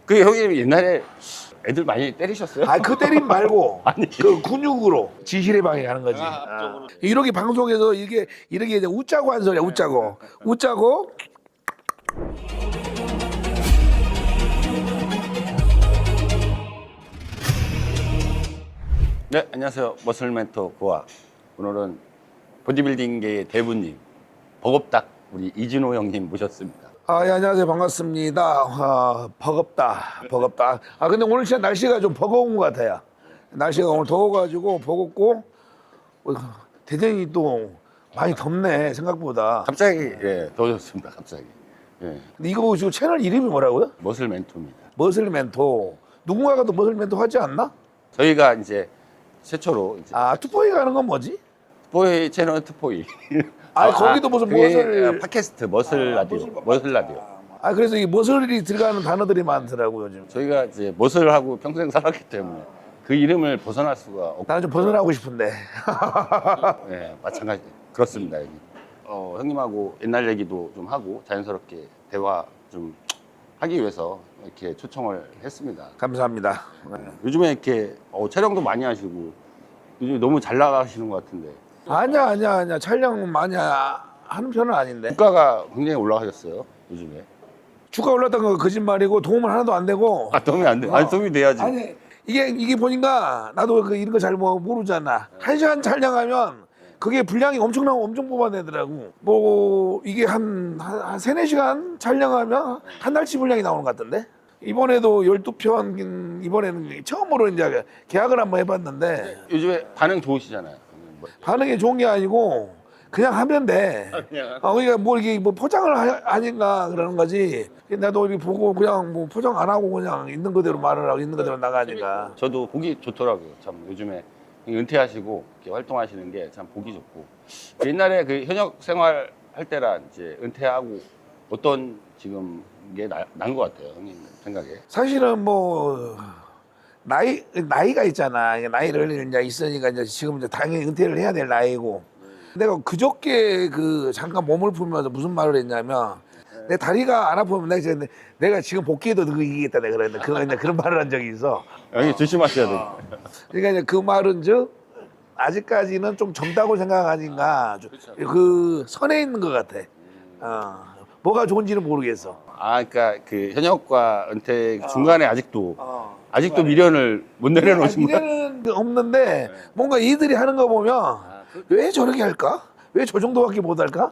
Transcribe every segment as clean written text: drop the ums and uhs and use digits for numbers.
그 형님 옛날에 애들 많이 때리셨어요? 아, 그 때림 말고 아니. 그 근육으로 지시레 방해 하는 거지. 앞쪽으로. 이렇게 방송에서 이렇게 이제 웃자고 한 소리야. 웃자고. 네, 안녕하세요. 머슬 멘토 고아. 오늘은 보디빌딩계의 대부님, 버겁닥 우리 이진호 형님 모셨습니다. 아, 예, 안녕하세요. 반갑습니다. 버겁다. 아, 근데 오늘 진짜 날씨가 좀 버거운 것 같아요. 날씨가 오늘 더워가지고 버겁고 대전이 또 많이 덥네 생각보다. 갑자기 예, 더워졌습니다. 갑자기. 예, 근데 이거 지금 채널 이름이 뭐라고요? 머슬 멘토입니다. 머슬멘토. 누군가가 또 머슬멘토 하지 않나? 저희가 이제 최초로 이제 아, 투포이 가는 건 뭐지? 투포이 채널 투포이. 거기도 무슨 그게 머슬 팟캐스트 머슬 라디오. 머슬 라디오. 아, 그래서 이 머슬이 들어가는 단어들이 많더라고요, 요즘. 저희가 이제 머슬하고 평생 살았기 때문에 그 이름을 벗어날 수가 없고 나는 좀 벗어나고 싶은데. 예, 마찬가지 그렇습니다. 여기. 형님하고 옛날 얘기도 좀 하고 자연스럽게 대화 좀 하기 위해서 이렇게 초청을 했습니다. 감사합니다. 요즘에 이렇게 촬영도 많이 하시고 요즘 너무 잘 나가시는 것 같은데 아니야. 촬영 많이 하는 편은 아닌데. 주가가 굉장히 올라가셨어요 요즘에. 주가 올랐던 거 거짓말이고 도움은 하나도 안 되고. 도움이 안 돼. 아니 도움이 돼야지. 아니, 이게 보니까 나도 이런 거 잘 모르잖아. 1시간 촬영하면 그게 분량이 엄청 뽑아내더라고. 뭐 이게 한 3-4시간 촬영하면 한 달치 분량이 나오는 것 같던데. 이번에도 12편 이번에는 처음으로 이제 계약을 한번 해봤는데 요즘에 반응 좋으시잖아요. 반응이 좋은 게 아니고 그냥 하면 돼. 그러니까 뭐 이게 뭐 포장을 하니까 그러는 거지. 나도 이렇게 보고 그냥 뭐 포장 안 하고 그냥 있는 그대로 말을 하고 있는 그대로 나가니까. 저도 보기 좋더라고요. 참 요즘에 은퇴하시고 이렇게 활동하시는 게 참 보기 좋고. 옛날에 그 현역 생활 할 때랑 이제 은퇴하고 어떤 지금 게 난 것 같아요, 형님 생각에. 사실은 뭐 나이가 있잖아. 나이를 이제 있으니까 이제 지금 이제 당연히 은퇴를 해야 될 나이고. 내가 그저께 그 잠깐 몸을 풀면서 무슨 말을 했냐면 내 다리가 안 아프면 내가 지금 복귀해도 너 이기겠다 내가 그랬는데 그런 말을 한 적이 있어. 형님 조심하셔야 돼요. 그러니까 이제 그 말은 즉 아직까지는 좀 젊다고 생각하니까 그 선에 있는 것 같아. 뭐가 좋은지는 모르겠어. 그러니까 그 현역과 은퇴 중간에 아직도 미련을 못 내려놓으신 거예요? 미래는 없는데 뭔가 이들이 하는 거 보면 왜 저렇게 할까? 왜 저 정도밖에 못 할까?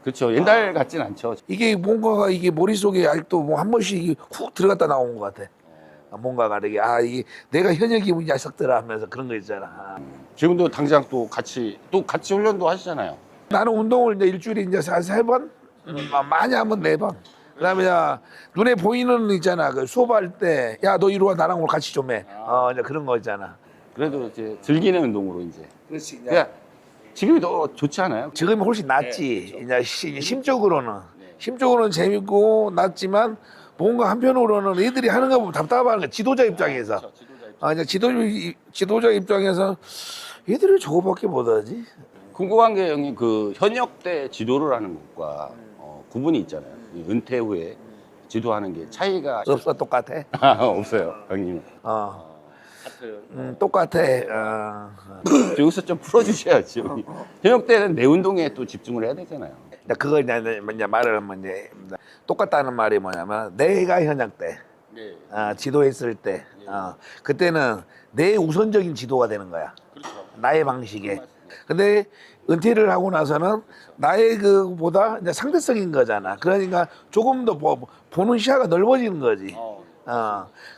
그렇죠. 옛날 같진 않죠. 이게 뭔가가 이게 머릿속에 아직도 뭐 한 번씩 훅 들어갔다 나온 것 같아. 뭔가가 이게 이게 내가 현역이 이 녀석들아 하면서 그런 거 있잖아. 지금도 당장 또 같이 훈련도 하시잖아요. 나는 운동을 이제 일주일에 이제 3번, 많이 하면 4번. 그다음에 눈에 보이는 있잖아. 그 수업할 때, 야, 너 이리 와, 나랑 오늘 같이 좀 해. 이제 그런 거 있잖아. 그래도 이제 즐기는 운동으로 이제. 그렇지. 그러니까 지금이 더 좋지 않아요? 지금이 훨씬 낫지. 이제 심적으로는 재밌고 낫지만 뭔가 한편으로는 애들이 하는 거 보면 답답한 거야. 지도자 입장에서. 이제 지도자 입장에서 애들이 저거밖에 못하지. 궁금한 게 형님 그 현역 때 지도를 하는 것과 구분이 있잖아요. 이 은퇴 후에 지도하는 게 차이가 없어, 똑같아. 없어요, 형님. 똑같아. 여기서 좀 풀어주셔야지. 형님. 현역 때는 내 운동에 또 집중을 해야 되잖아요. 그걸 이제 말을 하면 이제 똑같다는 말이 뭐냐면 내가 현역 때 네. 지도했을 때 그때는 내 우선적인 지도가 되는 거야. 그렇죠. 나의 방식에. 근데 은퇴를 하고 나서는 나의 그보다 이제 상대성인 거잖아. 그러니까 조금 더 보는 시야가 넓어지는 거지.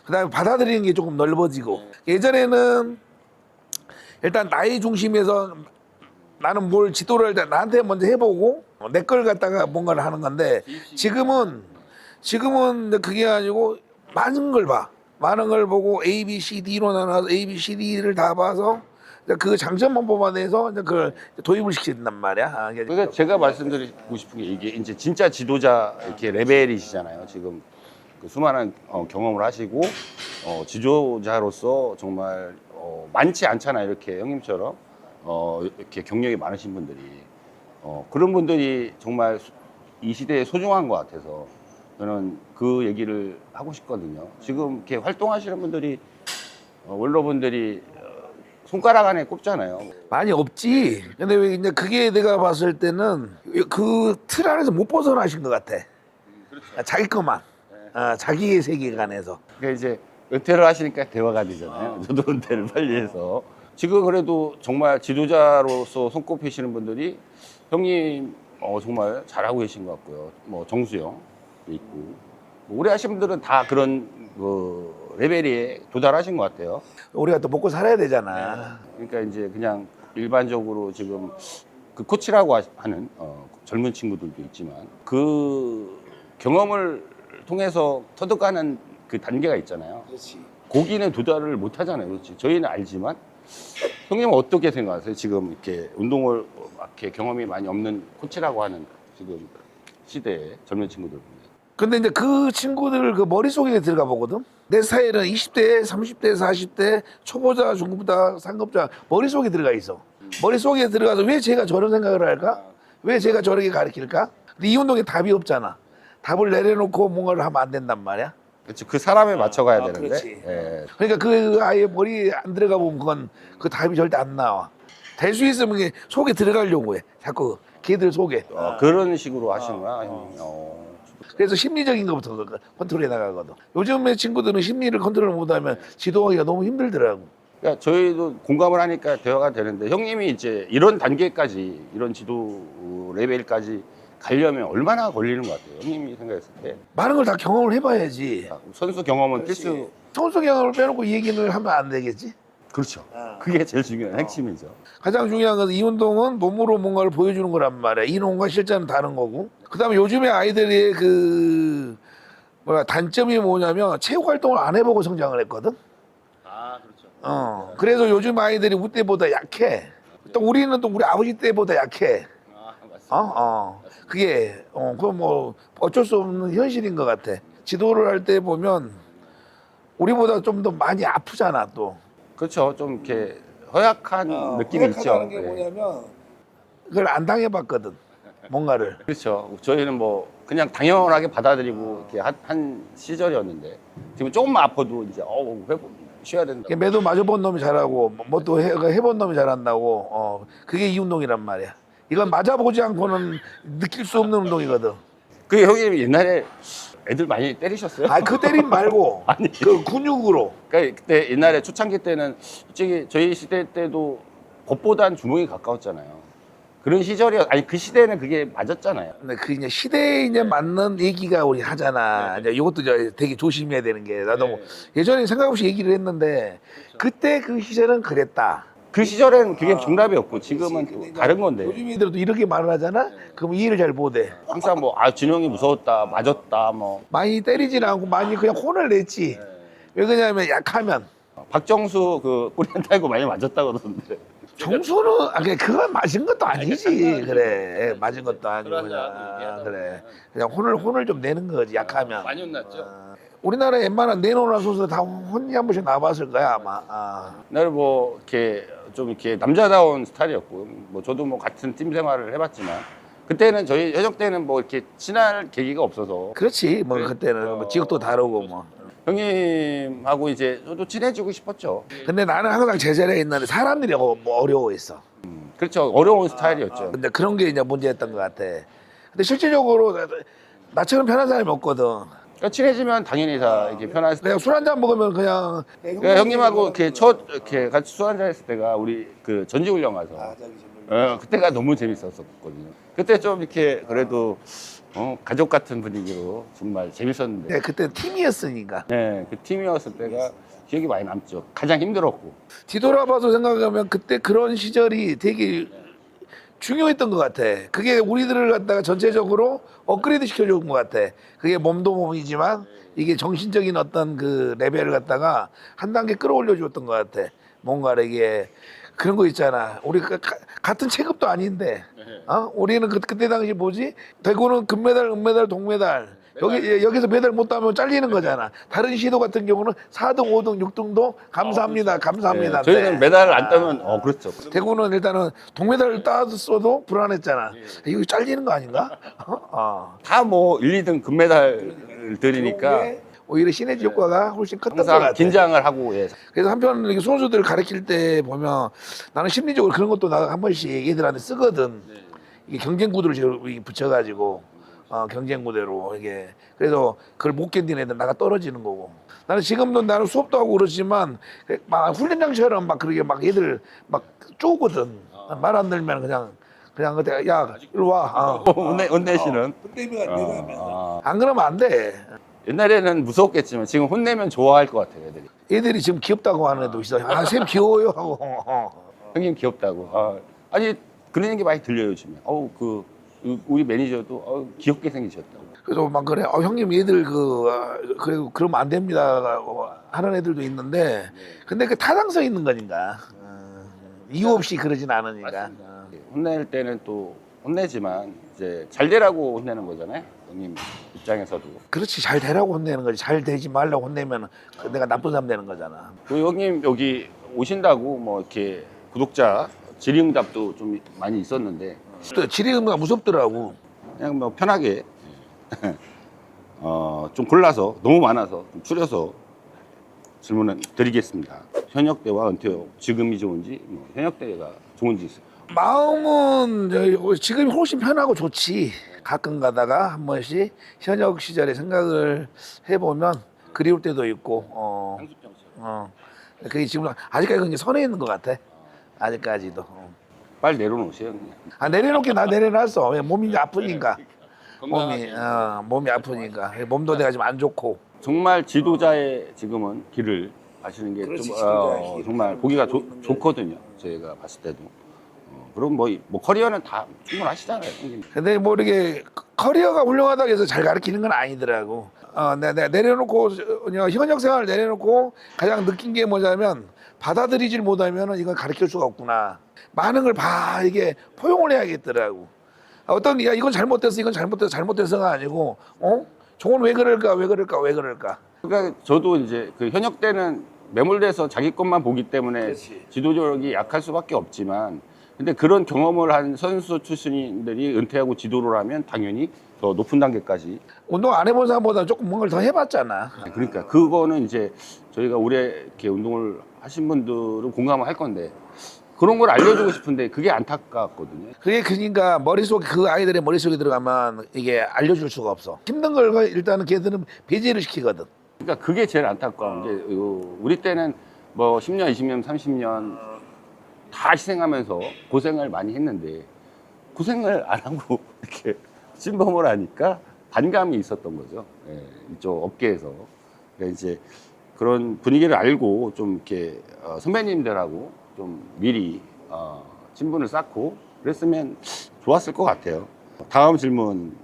그다음에 받아들이는 게 조금 넓어지고. 예전에는 일단 나의 중심에서 나는 뭘 지도를 할 때 나한테 먼저 해보고 내 걸 갖다가 뭔가를 하는 건데 지금은 그게 아니고 많은 걸 봐. 많은 걸 보고 A, B, C, D로 나눠서 A, B, C, D를 다 봐서 그 장점만 뽑아내서 이제 그걸 도입을 시킨단 말이야. 그러니까 제가 말씀드리고 싶은 게 이게 이제 진짜 지도자 이렇게 레벨이시잖아요. 지금 그 수많은 경험을 하시고 지도자로서 정말 많지 않잖아요. 이렇게 형님처럼 이렇게 경력이 많으신 분들이 그런 분들이 정말 이 시대에 소중한 것 같아서 저는 그 얘기를 하고 싶거든요. 지금 이렇게 활동하시는 분들이 원로분들이 손가락 안에 꼽잖아요. 많이 없지. 근데 왜 이제 그게 내가 봤을 때는 그 틀 안에서 못 벗어나신 것 같아. 자기 것만. 자기의 세계관에서. 그러니까 이제 은퇴를 하시니까 대화가 되잖아요. 저도 은퇴를 빨리 해서. 지금 그래도 정말 지도자로서 손꼽히시는 분들이 형님 정말 잘하고 계신 것 같고요. 뭐 정수영 있고 뭐 오래 하신 분들은 다 그런 그 레벨에 도달하신 것 같아요. 우리가 또 먹고 살아야 되잖아. 그러니까 이제 그냥 일반적으로 지금 그 코치라고 하는 젊은 친구들도 있지만 그 경험을 통해서 터득하는 그 단계가 있잖아요. 그렇지. 거기는 도달을 못 하잖아요. 그렇지. 저희는 알지만 형님은 어떻게 생각하세요? 지금 이렇게 운동을 이렇게 경험이 많이 없는 코치라고 하는 지금 시대의 젊은 친구들 보면. 근데 이제 그 친구들 그 머릿속에 들어가 보거든. 내 스타일은 20대, 30대, 40대, 초보자, 중급자, 상급자 머릿속에 들어가 있어. 머릿속에 들어가서 왜 제가 저런 생각을 할까? 왜 제가 저렇게 가르칠까? 근데 이 운동에 답이 없잖아. 답을 내려놓고 뭔가를 하면 안 된단 말이야. 그렇지. 그 사람에 맞춰가야 되는데. 그렇지. 예. 그러니까 그 아예 머리에 안 들어가 보면 그건 그 답이 절대 안 나와. 될 수 있으면 이게 속에 들어가려고 해. 자꾸 걔들 속에. 그런 식으로 하시는구나. 형님. 그래서 심리적인 것부터 컨트롤해 나가거든. 요즘의 친구들은 심리를 컨트롤 못하면 지도하기가 너무 힘들더라고. 그러니까 저희도 공감을 하니까 대화가 되는데 형님이 이제 이런 단계까지 이런 지도 레벨까지 가려면 얼마나 걸리는 것 같아요? 형님이 생각했을 때. 많은 걸 다 경험을 해봐야지. 선수 경험은 필수. 선수 경험을 빼놓고 이 얘기를 하면 안 되겠지. 그렇죠. 그게 제일 중요한 핵심이죠. 가장 중요한 건 이 운동은 몸으로 뭔가를 보여주는 거란 말이야. 이론과 실전은 다른 거고. 그다음에 요즘에 아이들의 그 뭐야 단점이 뭐냐면 체육 활동을 안 해보고 성장을 했거든. 아, 그렇죠. 그래서 요즘 아이들이 우리 때보다 약해. 또 우리는 또 우리 아버지 때보다 약해. 아, 맞습니다. 그게 그건 뭐 어쩔 수 없는 현실인 것 같아. 지도를 할 때 보면 우리보다 좀 더 많이 아프잖아 또. 그렇죠. 좀 이렇게 허약한 느낌이 있죠. 허약하다는 게 네. 뭐냐면 그걸 안 당해봤거든. 뭔가를. 그렇죠. 저희는 뭐 그냥 당연하게 받아들이고 이렇게 한 시절이었는데 지금 조금만 아파도 이제 쉬어야 된다. 매도 맞아본 놈이 잘하고 뭐 또 해본 놈이 잘한다고. 그게 이 운동이란 말이야. 이건 맞아보지 않고는 느낄 수 없는 운동이거든. 그 형님 옛날에 애들 많이 때리셨어요? 그 때림 말고 아니. 그 근육으로. 그러니까 그때 옛날에 초창기 때는 솔직히 저희 시대 때도 법보단 주먹이 가까웠잖아요. 그런 시절이었 아니 그 시대는 그게 맞았잖아요. 근데 그 이제 시대에 이제 맞는 얘기가 우리 하잖아. 이제 이것도 이제 되게 조심해야 되는 게 나도 뭐 예전에 생각 없이 얘기를 했는데 그때 그 시절은 그랬다. 그 시절에는 그게 정답이었고 지금은 또 다른 건데 요즘 애들도 이렇게 말을 하잖아. 그럼 이해를 잘 못해. 항상 뭐 준영이 무서웠다 맞았다 뭐 많이 때리진 않고 많이 그냥 혼을 냈지. 왜 그러냐면 약하면. 박정수 그 꼬리 안 달고 많이 맞았다 그러던데. 정수는 그건 맞은 것도 아니지. 그래 맞은 것도 아니고 그냥 그래 그냥 혼을 좀 내는 거지. 약하면. 많이 혼났죠. 우리나라에 웬만한 내놓으라 소서 다 혼이 한 번씩 나왔을 거야 아마. 나를 뭐 이렇게 좀 이렇게 남자다운 스타일이었고 뭐 저도 뭐 같은 팀 생활을 해봤지만 그때는 저희 해적 때는 뭐 이렇게 친할 계기가 없어서 그렇지 뭐 그때는 뭐 지역도 다르고 뭐. 형님하고 이제 저도 친해지고 싶었죠. 근데 나는 항상 제자리에 있는데 사람들이 뭐 어려워했어. 그렇죠. 어려운 스타일이었죠. 근데 그런 게 이제 문제였던 것 같아. 근데 실질적으로 나처럼 편한 사람이 없거든. 그러니까 친해지면 당연히 다 이렇게 편할 수. 내가 술 한 잔 먹으면 그냥 그러니까 형님하고 이렇게 이렇게 같이 술 한잔 했을 때가 우리 그 전지훈련 가서 그때가 너무 재밌었거든요. 그때 좀 이렇게 그래도 가족 같은 분위기로 정말 재밌었는데. 그때 팀이었으니까. 네, 그 팀이었을 때가 기억이 많이 남죠. 가장 힘들었고. 뒤돌아봐서 생각하면 그때 그런 시절이 되게 중요했던 것 같아. 그게 우리들을 갖다가 전체적으로 업그레이드 시켜준 것 같아. 그게 몸도 몸이지만 이게 정신적인 어떤 그 레벨을 갖다가 한 단계 끌어올려 줬던 것 같아. 뭔가 이게 그런 거 있잖아. 우리 같은 체급도 아닌데, 우리는 그때 당시 뭐지? 대구는 금메달, 은메달, 동메달 여기서 메달 못 따면 잘리는 거잖아. 다른 시도 같은 경우는 4등, 5등, 6등도 감사합니다, 감사합니다. 네, 저희는 메달을 안 따면 그렇죠. 대구는 일단은 동메달을 땄어도 불안했잖아. 이거 잘리는 거 아닌가? 다 뭐 1, 2등 금메달 들이니까 오히려 시너지 효과가 훨씬 컸던 것 항상 같아. 긴장을 하고 그래서 한편 이렇게 선수들을 가르칠 때 보면 나는 심리적으로 그런 것도 나 한 번씩 얘들한테 쓰거든. 이게 경쟁 구도를 붙여가지고 경쟁 구도로 이게 그래서 그걸 못 견디는 애들 나가 떨어지는 거고. 나는 지금도 나는 수업도 하고 그렇지만 막 훈련장처럼 막 그렇게 막 애들 막 쪼거든. 말 안 들면 그냥 그때 야 이리 와. 혼내시는. 안 그러면 안 돼. 옛날에는 무서웠겠지만 지금 혼내면 좋아할 것 같아요, 애들이. 애들이 지금 귀엽다고 하는 애도 있어. 쌤 귀여워요 하고. 형님 귀엽다고. 아니 그런 얘기 많이 들려요 요즘에. 우리 매니저도 귀엽게 생기셨다고. 그래서 막 그래. 형님 얘들 그래도 그러면 안 됩니다 하는 애들도 있는데 근데 그 타당성 있는 거니까. 이유 없이 그러진 않으니까. 혼낼 때는 또 혼내지만 이제 잘 되라고 혼내는 거잖아요. 형님 입장에서도. 그렇지 잘 되라고 혼내는 거지. 잘 되지 말라고 혼내면 내가 나쁜 사람 되는 거잖아. 그 형님 여기 오신다고 뭐 이렇게 구독자 질의응답도 좀 많이 있었는데 또 질의응답 무섭더라고. 그냥 뭐 편하게 좀 골라서 너무 많아서 좀 줄여서 질문을 드리겠습니다. 현역 때와 은퇴 후 지금이 좋은지 뭐 현역 때가 좋은지 마음은 지금이 훨씬 편하고 좋지. 가끔 가다가 한 번씩 현역 시절의 생각을 해보면 그리울 때도 있고. 그게 지금 아직까지 그게 선에 있는 것 같아. 아직까지도. 빨리 내려놓으세요. 그냥. 내려놓긴 나 내려놨어. 왜 몸이 이제 아프니까. 몸이 아프니까. 몸도 내가 지금 안 좋고. 정말 지도자의 지금은 길을 가시는 게 그렇지, 좀, 지도자의 길. 정말 보기가 좋거든요. 저희가 봤을 때도. 그럼 뭐 커리어는 다 충분하시잖아요. 형님. 근데 뭐 이렇게 커리어가 훌륭하다고 해서 잘 가르치는 건 아니더라고. 내가 내려놓고 현역 생활을 내려놓고 가장 느낀 게 뭐냐면 받아들이질 못하면 이건 가르칠 수가 없구나. 많은 걸 이게 포용을 해야겠더라고. 야 이건 잘못됐어, 이건 잘못됐어가 아니고 저건 왜 그럴까. 그러니까 저도 이제 그 현역 때는 매몰돼서 자기 것만 보기 때문에 그렇지. 지도력이 약할 수밖에 없지만 근데 그런 경험을 한 선수 출신들이 은퇴하고 지도를 하면 당연히 더 높은 단계까지. 운동 안 해본 사람보다 조금 뭔가를 더 해봤잖아. 그러니까 그거는 이제 저희가 오래 이렇게 운동을 하신 분들은 공감을 할 건데 그런 걸 알려주고 싶은데 그게 안타깝거든요. 그게 그러니까 머릿속에 그 아이들의 머릿속에 들어가면 이게 알려줄 수가 없어. 힘든 걸 일단은 걔들은 배제를 시키거든. 그러니까 그게 제일 안타까운 게 우리 때는 뭐 10년, 20년, 30년 다 희생하면서 고생을 많이 했는데 고생을 안 하고 이렇게 침범을 하니까 반감이 있었던 거죠. 예, 이쪽 업계에서. 그러니까 이제 그런 분위기를 알고 좀 이렇게 선배님들하고 좀 미리 친분을 쌓고 그랬으면 좋았을 것 같아요. 다음 질문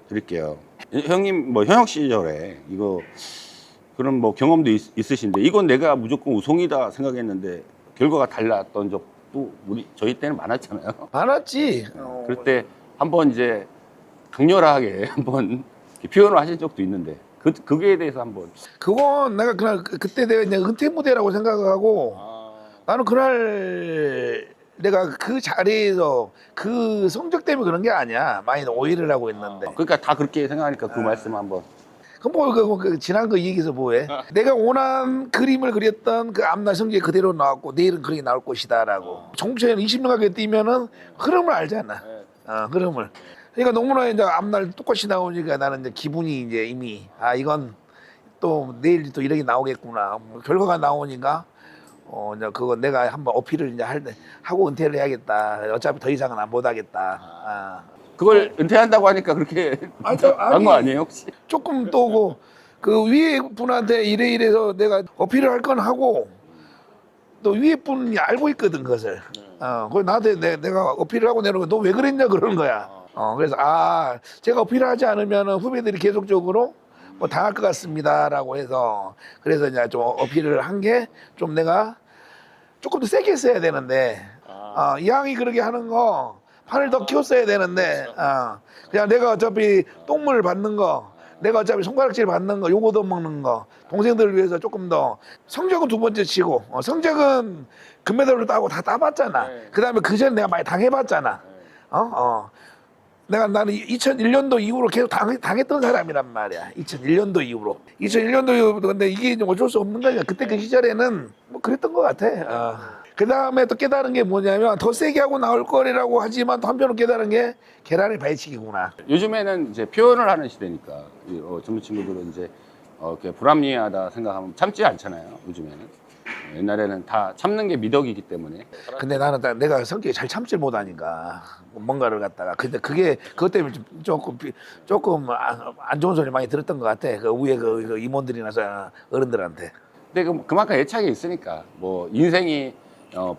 드릴게요. 형님 뭐 현역 시절에 이거 그런 뭐 경험도 있으신데 이건 내가 무조건 우승이다 생각했는데 결과가 달랐던 적도 저희 때는 많았잖아요. 많았지. 그럴 때 한번 이제 강렬하게 한번 표현을 하신 적도 있는데 그거에 대해서 한번. 그건 내가 그때 내가 이제 은퇴 무대라고 생각하고 나는 그날 내가 그 자리에서 그 성적 때문에 그런 게 아니야. 많이 오해를 하고 있는데. 그러니까 다 그렇게 생각하니까 그 말씀 한번. 그럼 지난 거 얘기해서 뭐해? 내가 원한 그림을 그렸던 그 앞날 성적이 그대로 나왔고 내일은 그렇게 나올 것이다라고. 정치에는 20년 가게 뛰면은 흐름을 알잖아. 흐름을. 그러니까 너무나 이제 앞날 똑같이 나오니까 나는 이제 기분이 이제 이미 이건 또 내일 또 이렇게 나오겠구나. 결과가 나오니까 이제 그거 내가 한번 어필을 이제 하고 은퇴를 해야겠다. 어차피 더 이상은 못 하겠다. 그걸 은퇴한다고 하니까 그렇게 한 거 아니에요 혹시? 조금 또 그 위에 분한테 이래서 내가 어필을 할 건 하고 또 위에 분이 알고 있거든 그것을. 그래서 나한테 내가 어필을 하고 내려오면 너 왜 그랬냐 그러는 거야. 그래서 제가 어필을 하지 않으면 후배들이 계속적으로 뭐 당할 것 같습니다라고 해서 그래서 이제 좀 어필을 한 게 좀 내가 조금 더 세게 써야 되는데 이왕이 그렇게 하는 거 판을 더 키웠어야 되는데 그냥 내가 어차피 똥물 받는 거 내가 어차피 손가락질 받는 거, 요거도 먹는 거, 동생들을 위해서 조금 더 성적은 두 번째 치고 성적은 금메달로 따고 다 따봤잖아. 그다음에 그 전에 내가 많이 당해봤잖아. 나는 2001년도 이후로 계속 당했던 사람이란 말이야. 2001년도 이후로. 2001년도 이후로. 근데 이게 좀 어쩔 수 없는 거야. 그때 그 시절에는 뭐 그랬던 것 같아. 그 다음에 또 깨달은 게 뭐냐면 더 세게 하고 나올 거리라고 하지만 또 한편으로 깨달은 게 계란의 발치기구나. 요즘에는 이제 표현을 하는 시대니까 젊은 친구들은 이제 이렇게 불합리하다 생각하면 참지 않잖아요. 요즘에는. 옛날에는 다 참는 게 미덕이기 때문에. 근데 나는 내가 성격이 잘 참질 못하니까 뭔가를 갖다가 근데 그것 때문에 조금 안 좋은 소리 많이 들었던 것 같아. 그 위에 그 임원들이나 어른들한테. 근데 그만큼 애착이 있으니까 뭐 인생이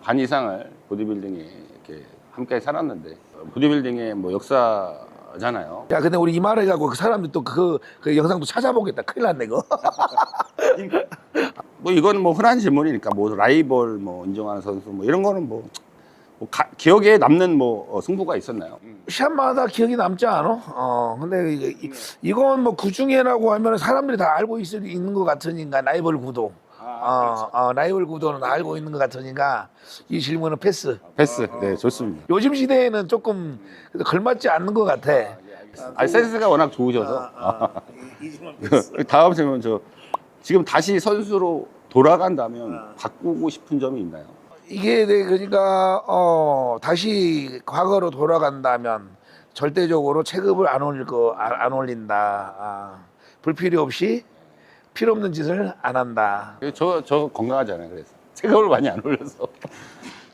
반 이상을 보디빌딩에 이렇게 함께 살았는데 보디빌딩의 뭐 역사잖아요. 야, 근데 우리 이 말을 갖고 그 사람들 또 그 영상도 찾아보겠다. 큰일 났네, 그거. 뭐 이거는 뭐 흔한 질문이니까 뭐 라이벌 뭐 인정하는 선수 뭐 이런 거는 뭐 기억에 남는 뭐 승부가 있었나요? 시합마다 기억이 남지 않아? 근데 이건 뭐 그 중에라고 하면 사람들이 다 알고 있는 것 같으니까 라이벌 구도. 그렇죠. 라이벌 구도는 알고 있는 것 같으니까 이 질문은 패스. 패스. 네, 좋습니다. 요즘 시대에는 조금 걸맞지 않는 것 같아. 센스가 워낙 좋으셔서. 이 질문 패스. 다음 질문 지금 다시 선수로 돌아간다면 바꾸고 싶은 점이 있나요? 이게 그러니까 다시 과거로 돌아간다면 절대적으로 체급을 안 올린다. 불필요 없이 필요 없는 짓을 안 한다. 저 건강하잖아요. 그래서 체급을 많이 안 올려서.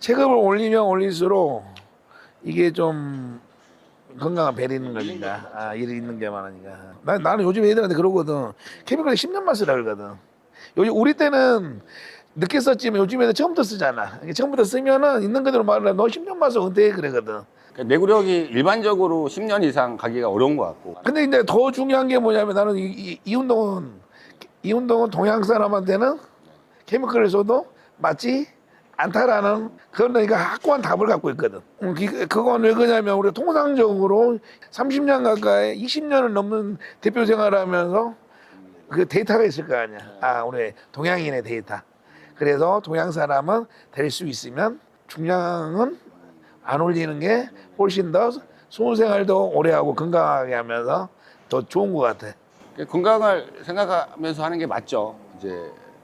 체급을 올리면 올릴수록 이게 좀 건강한 벨이 있는 거니까 일이 있는 게 많으니까. 나는 요즘 애들한테 그러거든. 케미컬에 10년만 쓰라 그러거든. 요즘 우리 때는 늦게 썼지만 요즘 애들 처음부터 쓰잖아. 처음부터 쓰면은 있는 그대로 말을 너 10년만 써 은퇴해 그러거든. 내구력이 일반적으로 10년 이상 가기가 어려운 것 같고. 근데 이제 더 중요한 게 뭐냐면 나는 이 운동은 동양 사람한테는 케미컬에서도 맞지 않다라는 그런 그러니까 확고한 답을 갖고 있거든. 그건 왜 그러냐면 우리 통상적으로 30년 가까이 20년을 넘는 대표 생활하면서 그 데이터가 있을 거 아니야. 우리 동양인의 데이터. 그래서 동양 사람은 될 수 있으면 중량은 안 올리는 게 훨씬 더 수분 생활도 오래 하고 건강하게 하면서 더 좋은 것 같아. 건강을 생각하면서 하는 게 맞죠. 이제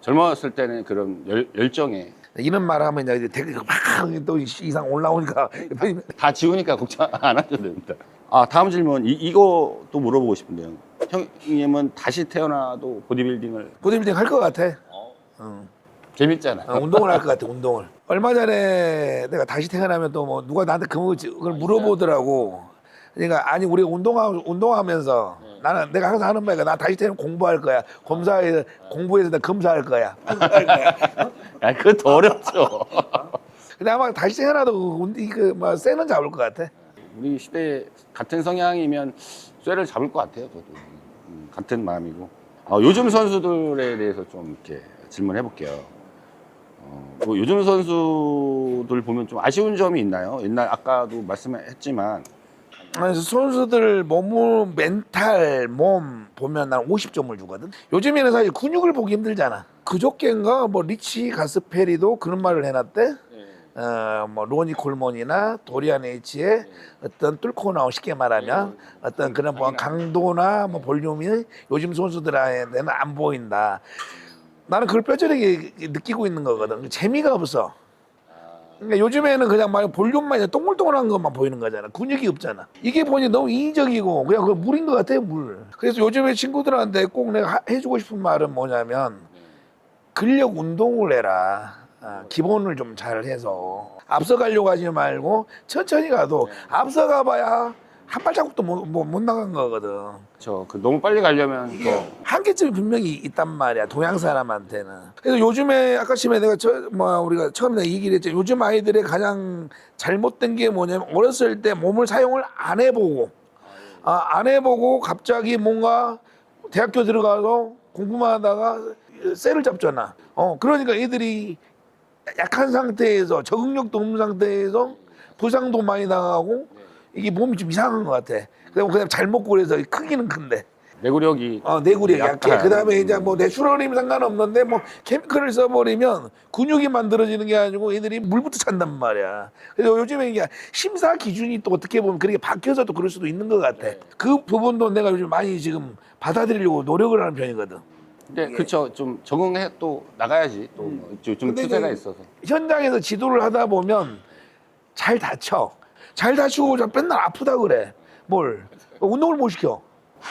젊었을 때는 그런 열정에 이런 말 하면 이제 댓글 막또 이상 올라오니까 다 지우니까 걱정 안 하셔도 됩니다. 다음 질문 이거 또 물어보고 싶은데요. 형님은 다시 태어나도 보디빌딩을 보디빌딩 할 것 같아. 재밌잖아요. 운동을 할 것 같아. 운동을. 얼마 전에 내가 다시 태어나면 또 뭐 누가 나한테 그걸 물어보더라고. 그러니까 아니 우리가 운동하면서 나는 내가 항상 하는 말이야. 나 다시 태어나면 공부할 거야. 공부해서 나 검사할 거야. 그거 더 어렵죠. 근데 아마 다시 태어나도 뭐 쇠는 잡을 것 같아. 우리 시대에 같은 성향이면 쇠를 잡을 것 같아요. 저도 같은 마음이고. 요즘 선수들에 대해서 좀 이렇게 질문해 볼게요. 뭐 요즘 선수들 보면 좀 아쉬운 점이 있나요? 옛날 아까도 말씀했지만 선수들 멘탈, 몸 보면 난 50점을 주거든. 요즘에는 사실 근육을 보기 힘들잖아. 그저께인가 뭐 리치 가스페리도 그런 말을 해놨대. 뭐 로니 콜몬이나 도리안 H의 어떤 뚫고 나온 쉽게 말하면 어떤 그런 뭐 강도나 뭐 볼륨이 요즘 선수들한테는 안 보인다. 나는 그걸 뼈저리게 느끼고 있는 거거든. 재미가 없어. 그러니까 요즘에는 그냥 막 볼륨만 있는 동글동글한 것만 보이는 거잖아. 근육이 없잖아. 이게 보니 너무 인위적이고 그냥 그 물인 것 같아, 물. 그래서 요즘에 친구들한테 꼭 내가 해주고 싶은 말은 뭐냐면 근력 운동을 해라. 기본을 좀 잘 해서 앞서가려고 하지 말고 천천히 가도 앞서가봐야 한 발자국도 못 나간 거거든. 너무 빨리 가려면 한계점이 분명히 있단 말이야, 동양 사람한테는. 그래서 요즘에 아까 전에 내가 우리가 처음에 얘기를 했죠. 요즘 아이들의 가장 잘못된 게 뭐냐면 어렸을 때 몸을 사용을 안 해보고 갑자기 뭔가 대학교 들어가서 공부만 하다가 쇠를 잡잖아. 그러니까 애들이 약한 상태에서 적응력도 없는 상태에서 부상도 많이 당하고 이게 몸이 좀 이상한 것 같아. 그냥 잘 먹고 그래서 크기는 큰데 내구력이 내구력이 약해. 약간. 그다음에 이제 뭐 내추럴이면 상관없는데 뭐 케미컬을 써버리면 근육이 만들어지는 게 아니고 애들이 물부터 찬단 말이야. 그래서 요즘에 이게 심사 기준이 또 어떻게 보면 그렇게 바뀌어서 또 그럴 수도 있는 것 같아. 그 부분도 내가 요즘 많이 지금 받아들이려고 노력을 하는 편이거든. 근데 그쵸, 좀 적응해 또 나가야지 또좀 근데 추세가 이제 있어서. 현장에서 지도를 하다 보면 잘 다쳐. 잘 다치고 맨날 아프다 그래. 뭘 운동을 못 시켜.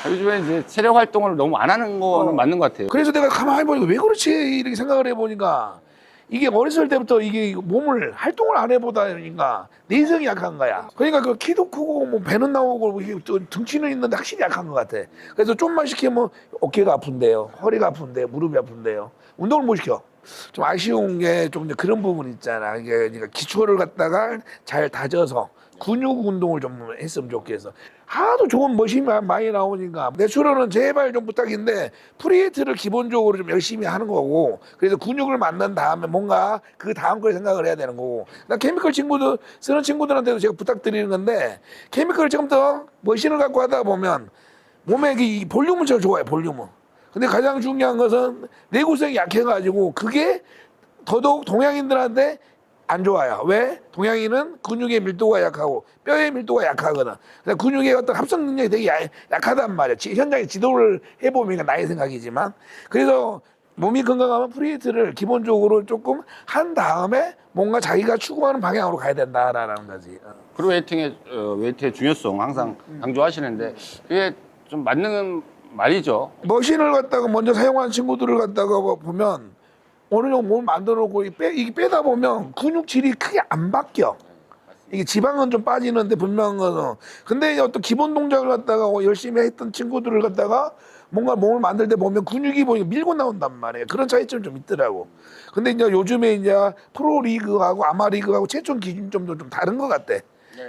요즘에 이제 체력 활동을 너무 안 하는 거는 맞는 것 같아요. 그래서 내가 가만히 보니까 왜 그렇지 이렇게 생각을 해보니까 이게 어렸을 때부터 이게 몸을 활동을 안 해보다 보니까 내성이 약한 거야. 그러니까 그 키도 크고 뭐 배는 나오고 이게 또 등치는 있는데 확실히 약한 것 같아. 그래서 좀만 시키면 어깨가 아픈데요, 허리가 아픈데, 무릎이 아픈데요. 운동을 못 시켜. 좀 아쉬운 게 좀 그런 부분 있잖아. 이게 그러니까 기초를 갖다가 잘 다져서 근육 운동을 좀 했으면 좋겠어. 하도 좋은 머신이 많이 나오니까 내추럴은 제발 좀 부탁인데 프리웨이트를 기본적으로 좀 열심히 하는 거고, 그래서 근육을 만든 다음에 뭔가 그 다음 걸 생각을 해야 되는 거고. 나 케미컬 친구들 쓰는 친구들한테도 제가 부탁드리는 건데, 케미컬을 지금부터 머신을 갖고 하다 보면 몸에 이 볼륨은 제일 좋아요, 볼륨은. 근데 가장 중요한 것은 내구성이 약해가지고 그게 더더욱 동양인들한테 안 좋아요. 왜? 동양인은 근육의 밀도가 약하고 뼈의 밀도가 약하거든. 그래서 근육의 어떤 합성 능력이 되게 약하단 말이야. 현장에 지도를 해보면 나의 생각이지만. 그래서 몸이 건강하면 프리웨이트를 기본적으로 조금 한 다음에 뭔가 자기가 추구하는 방향으로 가야 된다라는 거지. 프로웨이팅의 웨이트의 중요성 항상 강조하시는데 그게 좀 맞는 말이죠. 머신을 갖다가 먼저 사용하는 친구들을 갖다가 보면 어느 정도 몸을 만들어 놓고 이게 빼다 보면 근육질이 크게 안 바뀌어. 이게 지방은 좀 빠지는데 분명한 거는. 근데 어떤 기본 동작을 갖다가 열심히 했던 친구들을 갖다가 뭔가 몸을 만들 때 보면 근육이 보니까 밀고 나온단 말이에요. 그런 차이점이 좀 있더라고. 근데 이제 요즘에 이제 프로리그하고 아마리그하고 체중 기준점도 좀 다른 것 같아.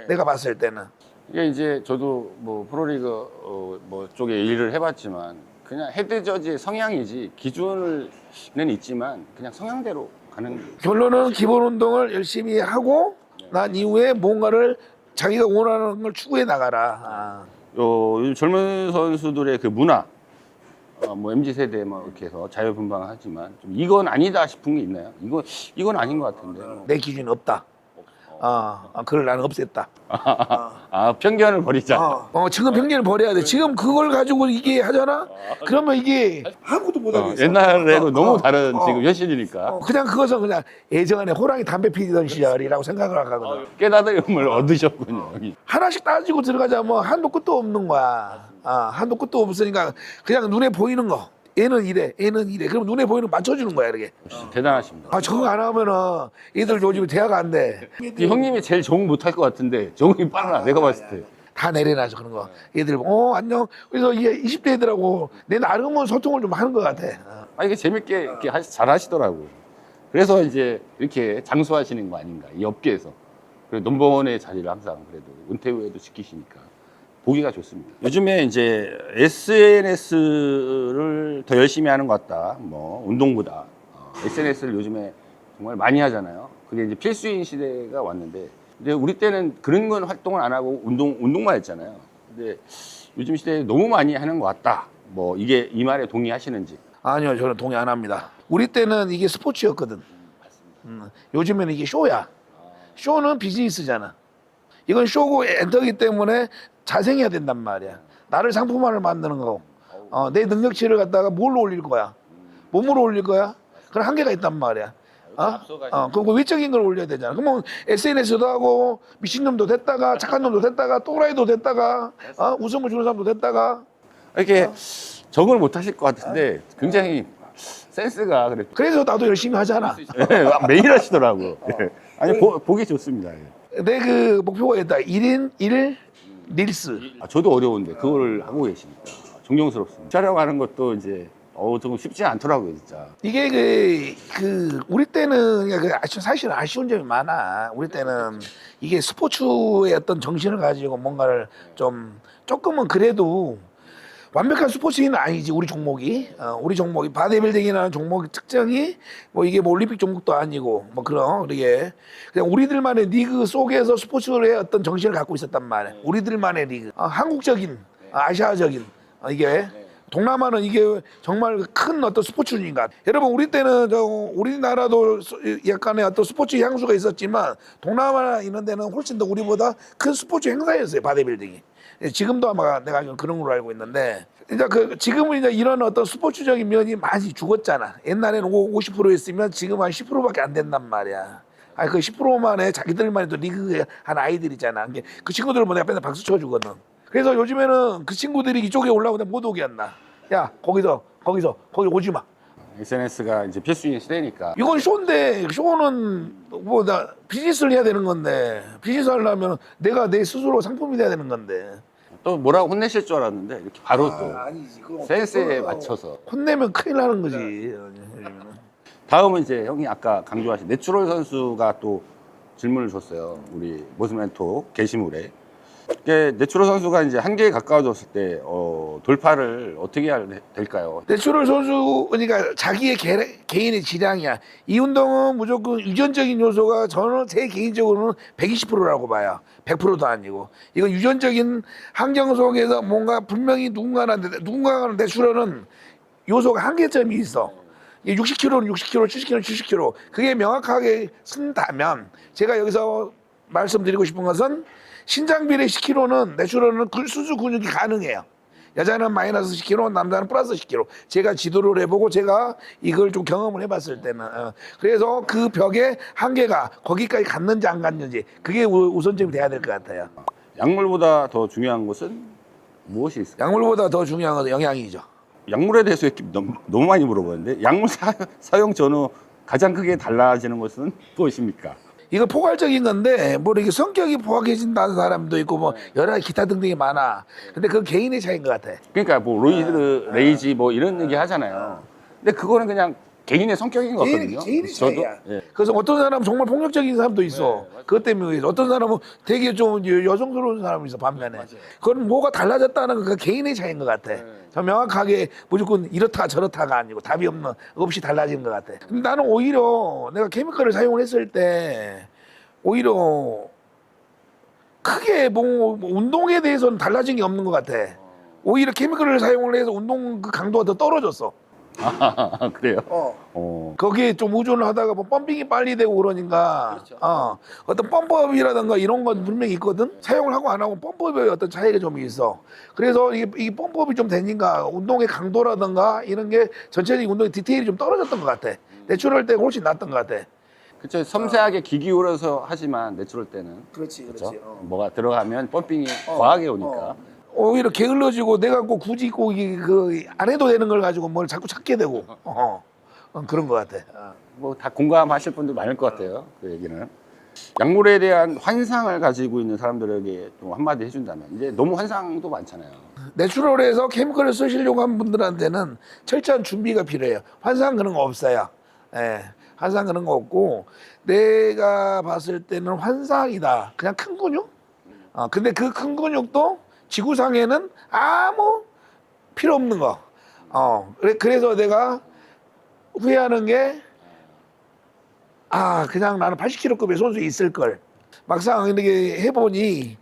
내가 봤을 때는. 이게 이제 저도 뭐 프로리그 뭐 쪽에 일을 해봤지만 그냥 헤드 저지의 성향이지 기준은 있지만 그냥 성향대로 가는. 결론은 기본 운동을 열심히 하고 난 이후에 뭔가를 자기가 원하는 걸 추구해 나가라. 요즘 젊은 선수들의 그 문화, 뭐 MZ 세대 뭐 이렇게 해서 자유분방하지만 좀 이건 아니다 싶은 게 있나요? 이건 아닌 것 같은데. 내 기준이 없다. 그걸 나는 없앴다. 편견을 버리자. 지금 편견을 버려야 돼. 지금 그걸 가지고 이게 하잖아? 그러면 이게 아무것도 못하겠어. 옛날에는 너무 다른 지금 현실이니까. 그냥 그것은 그냥 예전에 호랑이 담배 피던 시절이라고 생각을 하거든. 깨달음을 얻으셨군요. 하나씩 따지고 들어가자면 한도 끝도 없는 거야. 한도 끝도 없으니까 그냥 눈에 보이는 거. 얘는 이래, 얘는 이래. 그럼 눈에 보이는 거 맞춰주는 거야, 이렇게. 대단하십니다. 적응 안 하면은 애들 요즘에 대학 안 돼. 형님이 제일 적응 못할 것 같은데 적응이 빨라. 내가 봤을 때. 다 내려놔서 그런 거. 얘들 안녕. 그래서 이게 20대 애들하고 내 나름은 소통을 좀 하는 것 같아. 이게 재밌게 이렇게 잘 하시더라고. 그래서 이제 이렇게 장수하시는 거 아닌가, 이 업계에서. 그리고 넘버원의 자리를 항상 그래도 은퇴 후에도 지키시니까 보기가 좋습니다. 요즘에 이제 SNS를 더 열심히 하는 것 같다. 뭐 운동보다 SNS를 요즘에 정말 많이 하잖아요. 그게 이제 필수인 시대가 왔는데, 근데 우리 때는 그런 건 활동을 안 하고 운동만 했잖아요. 근데 요즘 시대에 너무 많이 하는 것 같다. 뭐 이게 이 말에 동의하시는지? 아니요, 저는 동의 안 합니다. 우리 때는 이게 스포츠였거든. 요즘에는 이게 쇼야. 쇼는 비즈니스잖아. 이건 쇼고 엔터기 때문에 자생해야 된단 말이야. 나를 상품화를 만드는 거. 내 능력치를 갖다가 뭘로 올릴 거야? 몸으로 올릴 거야? 그런 한계가 있단 말이야. 그리고 외적인 걸 올려야 되잖아. 그러면 SNS도 하고 미친놈도 됐다가 착한 놈도 됐다가 또라이도 됐다가 웃음을 주는 사람도 됐다가. 이렇게 적응을 못 하실 것 같은데 굉장히 센스가 그래. 그래서 나도 열심히 하잖아. 매일 하시더라고. 아니 보기 좋습니다. 내 그 목표가 있다. 1인 1 릴스. 저도 어려운데 그걸 하고 계시니까 존경스럽습니다. 촬영하는 것도 이제 조금 쉽지 않더라고요, 진짜. 이게 우리 때는 사실은 아쉬운 점이 많아. 우리 때는 이게 스포츠의 어떤 정신을 가지고 뭔가를 조금은 그래도 완벽한 스포츠는 아니지. 우리 종목이 바디빌딩이라는 종목의 특징이 뭐 이게 뭐 올림픽 종목도 아니고 뭐 그런 이게 그냥 우리들만의 리그 속에서 스포츠의 어떤 정신을 갖고 있었단 말이야. 우리들만의 리그, 한국적인, 아시아적인 이게 동남아는 이게 정말 큰 어떤 스포츠인가. 여러분 우리 때는 우리나라도 약간의 어떤 스포츠 향수가 있었지만 동남아 이런 데는 훨씬 더 우리보다 큰 스포츠 행사였어요, 바디빌딩이. 지금도 아마 내가 그런 걸로 알고 있는데, 이제 지금은 이제 이런 어떤 스포츠적인 면이 많이 죽었잖아. 옛날에는 50%였으면 지금 한 10%밖에 안 된단 말이야. 아니 그 10%만에 자기들만의 또 리그 한 아이들 있잖아. 그 친구들은 내가 맨날 박수 쳐주거든. 그래서 요즘에는 그 친구들이 이쪽에 올라오는데 못 오게 한다. 야 거기 오지 마. SNS가 이제 필수인 시대니까. 이건 쇼인데 쇼는 뭐 나 비즈니스를 해야 되는 건데 비즈니스 하려면 내가 내 스스로 상품이 돼야 되는 건데. 또 뭐라고 혼내실 줄 알았는데 이렇게 바로 또 아니지. 센스에 맞춰서. 혼내면 큰일 나는 거지. 요즘에는. 다음은 이제 형이 아까 강조하신 내추럴 선수가 또 질문을 줬어요. 우리 모스멘토 게시물에. 이게 내추럴 선수가 이제 한계에 가까워졌을 때 돌파를 어떻게 해야 될까요? 내추럴 선수 그러니까 자기의 개인의 질량이야. 이 운동은 무조건 유전적인 요소가 저는 제 개인적으로는 120%라고 봐요. 100%도 아니고. 이건 유전적인 환경 속에서 뭔가 분명히 누군가는 내추럴은 요소가 한계점이 있어. 60kg는 60kg, 70kg는 70kg. 그게 명확하게 쓴다면 제가 여기서 말씀드리고 싶은 것은 신장 비례 10kg는 내추럴은 수주 근육이 가능해요. 여자는 마이너스 10kg, 남자는 플러스 10kg. 제가 지도를 해보고 제가 이걸 좀 경험을 해봤을 때는 그래서 그 벽의 한계가 거기까지 갔는지 안 갔는지 그게 우선점이 돼야 될 것 같아요. 약물보다 더 중요한 것은 무엇이 있을까요? 약물보다 더 중요한 것은 영양이죠. 약물에 대해서 이렇게 너무 많이 물어보는데 약물 사용 전후 가장 크게 달라지는 것은 무엇입니까? 이거 포괄적인 건데 뭐 이렇게 성격이 포악해진다는 사람도 있고 뭐 여러 가지 기타 등등이 많아. 근데 그건 개인의 차이인 것 같아. 그러니까 뭐 로이드 레이지 뭐 이런 얘기 하잖아요. 근데 그거는 그냥 개인의 성격인 것 같거든요. 개인의 저도 차이야. 예. 그래서 어떤 사람은 정말 폭력적인 사람도 있어. 그것 때문에 어떤 사람은 되게 좀 여성스러운 사람이 있어 반면에. 그건 뭐가 달라졌다는 그 개인의 차이인 것 같아. 저 명확하게 무조건 이렇다 저렇다가 아니고 답이 없이 달라지는 것 같아. 근데 나는 오히려 내가 케미컬을 사용을 했을 때 오히려 크게 뭐 운동에 대해서는 달라진 게 없는 것 같아. 오히려 케미컬을 사용을 해서 운동 그 강도가 더 떨어졌어. 아, 그래요? 거기에 좀 의존을 하다가 뭐 펌핑이 빨리 되고 그러니까 어떤 펌프업이라든가 이런 건 분명히 있거든. 사용을 하고 안 하고 펌프업의 어떤 차이가 좀 있어. 그래서 이 펌프업이 좀 되니까 운동의 강도라든가 이런 게 전체적인 운동의 디테일이 좀 떨어졌던 것 같아. 내추럴 때가 훨씬 낫던 것 같아. 그렇죠. 섬세하게 기 기울여서 하지만 내추럴 때는 그렇지. 그렇죠. 뭐가 들어가면 펌핑이 과하게 오니까. 오히려 게을러지고 내가 꼭 굳이 꼭 안 해도 되는 걸 가지고 뭘 자꾸 찾게 되고 그런 것 같아. 뭐 다 공감하실 분들 많을 것 같아요. 그 얘기는. 약물에 대한 환상을 가지고 있는 사람들에게 좀 한마디 해준다면 이제 너무 환상도 많잖아요. 내추럴에서 케미컬을 쓰시려고 한 분들한테는 철저한 준비가 필요해요. 환상 그런 거 없어요. 예, 환상 그런 거 없고 내가 봤을 때는 환상이다. 그냥 큰 근육? 근데 그 큰 근육도 지구상에는 아무 필요 없는 거. 그래서 내가 후회하는 게 그냥 나는 80kg급의 선수 있을 걸. 막상 이렇게 해보니